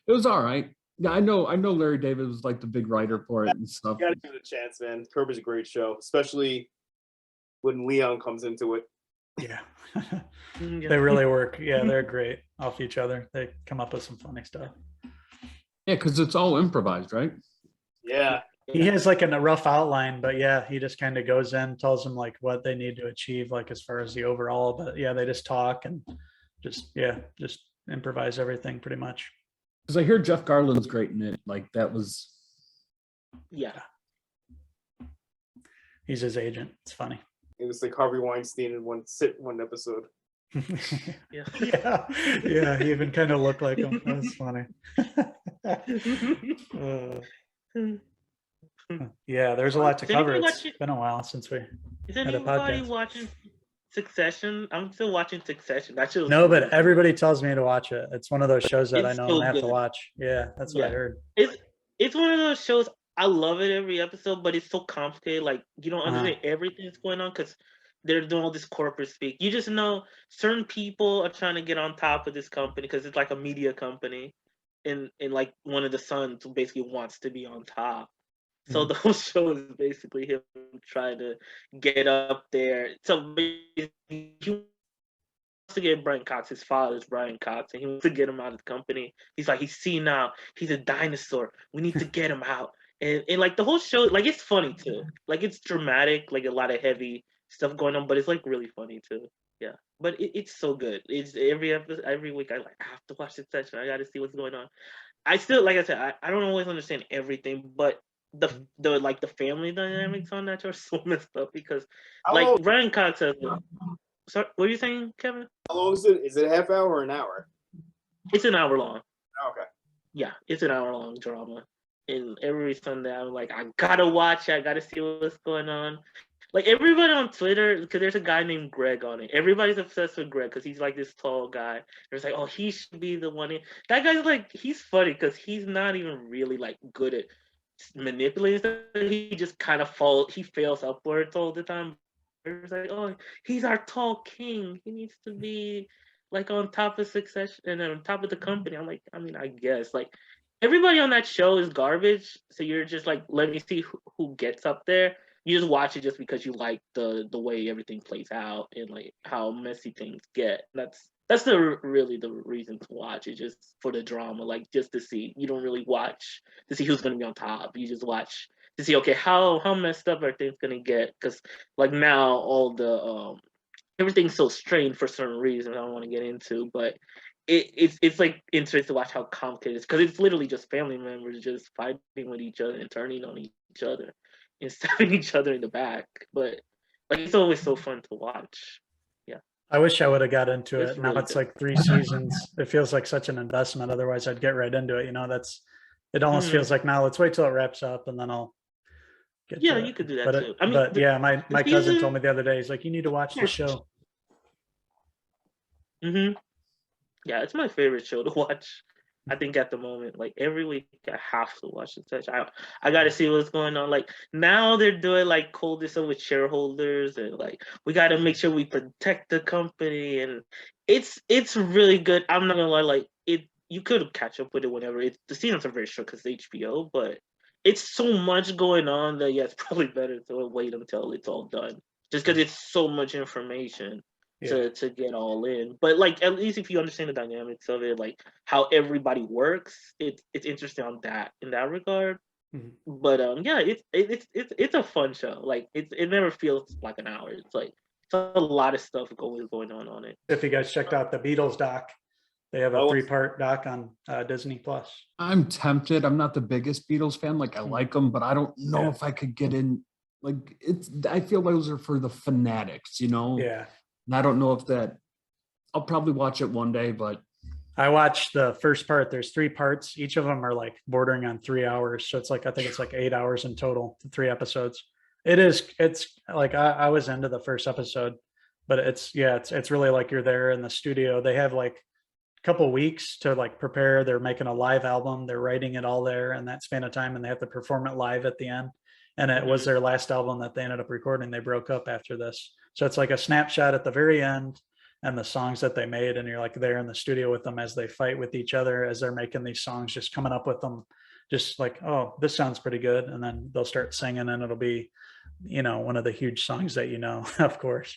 it was all right. Yeah, I know Larry David was like the big writer for it and stuff. You gotta give it a chance, man. Curb is a great show, especially when Leon comes into it. Yeah. They really work. Yeah, they're great off each other. They come up with some funny stuff. Yeah, because it's all improvised, right? Yeah. He has like a rough outline, but yeah, he just kind of goes in, tells them like what they need to achieve, like as far as the overall. But yeah, they just talk and just improvise everything pretty much. Because I hear Jeff Garland's great in it. Like that was. Yeah. He's his agent. It's funny. It was like Harvey Weinstein in one episode. Yeah. Yeah. He even kind of looked like him. That's funny. Yeah, there's a lot to cover. It's been a while since we Is had a anybody podcast. watching Succession? I'm still watching Succession. That show. No, but everybody tells me to watch it. It's one of those shows that It's I know so I have to good. watch. Yeah, that's what I heard. It's one of those shows. I love it every episode, but it's so complicated. Like you don't understand everything that's going on because they're doing all this corporate speak. You just know certain people are trying to get on top of this company because it's like a media company, and like one of the sons basically wants to be on top. So the whole show is basically him trying to get up there. So he wants to get Brian Cox. His father is Brian Cox, and he wants to get him out of the company. He's like, he's seen now. He's a dinosaur. We need to get him out. And like the whole show, like it's funny too. Like it's dramatic, like a lot of heavy stuff going on, but it's like really funny too. Yeah, but it's so good. It's every week I have to watch this session. I got to see what's going on. I still, like I said, I don't always understand everything, but the like the family dynamics on that show are so messed up because like Ryan Cox has. Sorry, what are you saying, Kevin? How long is it? Is it a half hour or an hour? It's an hour long. Oh, okay. Yeah, it's an hour long drama. and every Sunday I'm like, I gotta watch it. I gotta see what's going on. Like everybody on Twitter, because there's a guy named Greg on it. Everybody's obsessed with Greg because he's like this tall guy. There's like, oh, he should be the one. That guy's like, he's funny because he's not even really like good at manipulating stuff. He just kind of he fails upwards all the time. It's like, oh, he's our tall king. He needs to be like on top of succession and on top of the company. I'm like, I mean, I guess like everybody on that show is garbage. So you're just like, let me see who gets up there. You just watch it just because you like the way everything plays out and like how messy things get. That's really the reason to watch it, just for the drama, like just to see. You don't really watch to see who's gonna be on top. You just watch to see, okay, how messed up are things gonna get? Because like now all the everything's so strained for certain reasons I don't want to get into, but it's like interesting to watch how complicated it is because it's literally just family members just fighting with each other and turning on each other and stabbing each other in the back. But like it's always so fun to watch. Yeah. I wish I would have got into It's it. Now really it's good. like 3 seasons. It feels like such an investment. Otherwise I'd get right into it. You know, it almost feels like now let's wait till it wraps up and then I'll get to it. You could do that But too. I mean, but yeah, my cousin season- told me the other day, he's like, you need to watch the show. Yeah, it's my favorite show to watch. I think at the moment, like every week, I have to watch it. I got to see what's going on. Like now, they're doing like cold stuff with shareholders, and like we got to make sure we protect the company, and it's really good. I'm not gonna lie, like you could catch up with it whenever. The seasons are very short because it's HBO, but it's so much going on that it's probably better to wait until it's all done, just because it's so much information. Yeah. To get all in, but like at least if you understand the dynamics of it, like how everybody works, it's interesting on that in that regard. But yeah, it's a fun show. Like it never feels like an hour. It's like it's a lot of stuff going on it. If you guys checked out the Beatles doc, they have a 3-part doc on Disney Plus. I'm tempted. I'm not the biggest Beatles fan. Like I like them, but I don't know if I could get in. Like I feel those are for the fanatics, you know? Yeah. And I don't know if I'll probably watch it one day, but I watched the first part. There's 3 parts. Each of them are like bordering on 3 hours. So it's like, I think it's like 8 hours in total, 3 episodes. It's like, I was into the first episode, but it's really like you're there in the studio. They have like a couple weeks to like prepare. They're making a live album. They're writing it all there in that span of time, and they have to perform it live at the end. And it was their last album that they ended up recording. They broke up after this. So it's like a snapshot at the very end and the songs that they made. And you're like there in the studio with them as they fight with each other, as they're making these songs, just coming up with them, just like, oh, this sounds pretty good. And then they'll start singing and it'll be, you know, one of the huge songs that, you know, of course.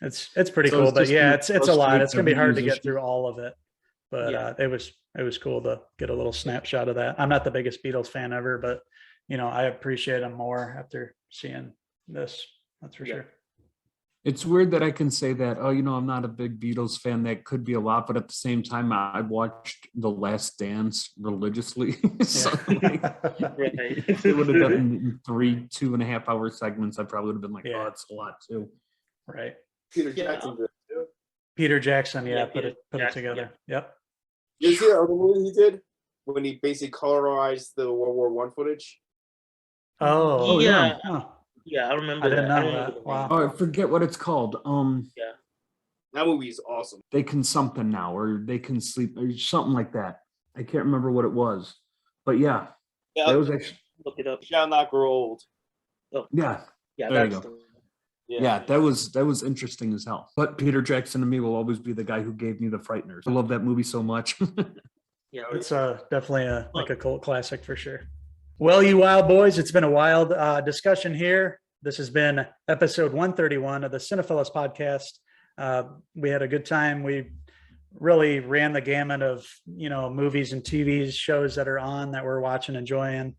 It's pretty cool, but yeah, it's a lot. It's going to be hard to get through all of it, but it was cool to get a little snapshot of that. I'm not the biggest Beatles fan ever, but you know, I appreciate them more after seeing this. That's for sure. It's weird that I can say that, oh, you know, I'm not a big Beatles fan. That could be a lot, but at the same time, I watched The Last Dance religiously. So like, if it would have done 3 2.5 hour segments, I probably would have been like, oh, it's a lot too. Right. Peter Jackson did it too. Peter Jackson, put it Jackson, together. Yep. You see that other movie he did when he basically colorized the World War I footage? Oh yeah. Oh. Yeah, I remember I didn't that. know that. Wow. Oh, I forget what it's called. That movie is awesome. They can something now, or they can sleep, or something like that. I can't remember what it was, but yeah, that was actually. Look it up. Shall not grow old. Yeah, Yeah, there you that's go. Yeah, that was interesting as hell. But Peter Jackson to me will always be the guy who gave me The Frighteners. I love that movie so much. Yeah, It's definitely a cult classic for sure. Well, you wild boys, it's been a wild discussion here. This has been episode 131 of the Cinephellas Podcast. We had a good time. We really ran the gamut of, you know, movies and TV shows that are on that we're watching, enjoying.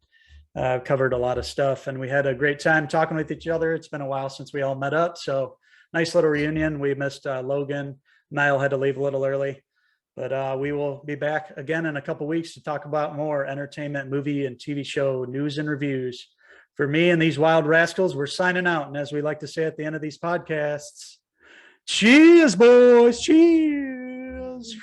Covered a lot of stuff, and we had a great time talking with each other. It's been a while since we all met up, so nice little reunion. We missed Logan. Niall had to leave a little early, but we will be back again in a couple weeks to talk about more entertainment, movie, and TV show news and reviews. For me and these wild rascals, we're signing out, and as we like to say at the end of these podcasts, cheers, boys, cheers.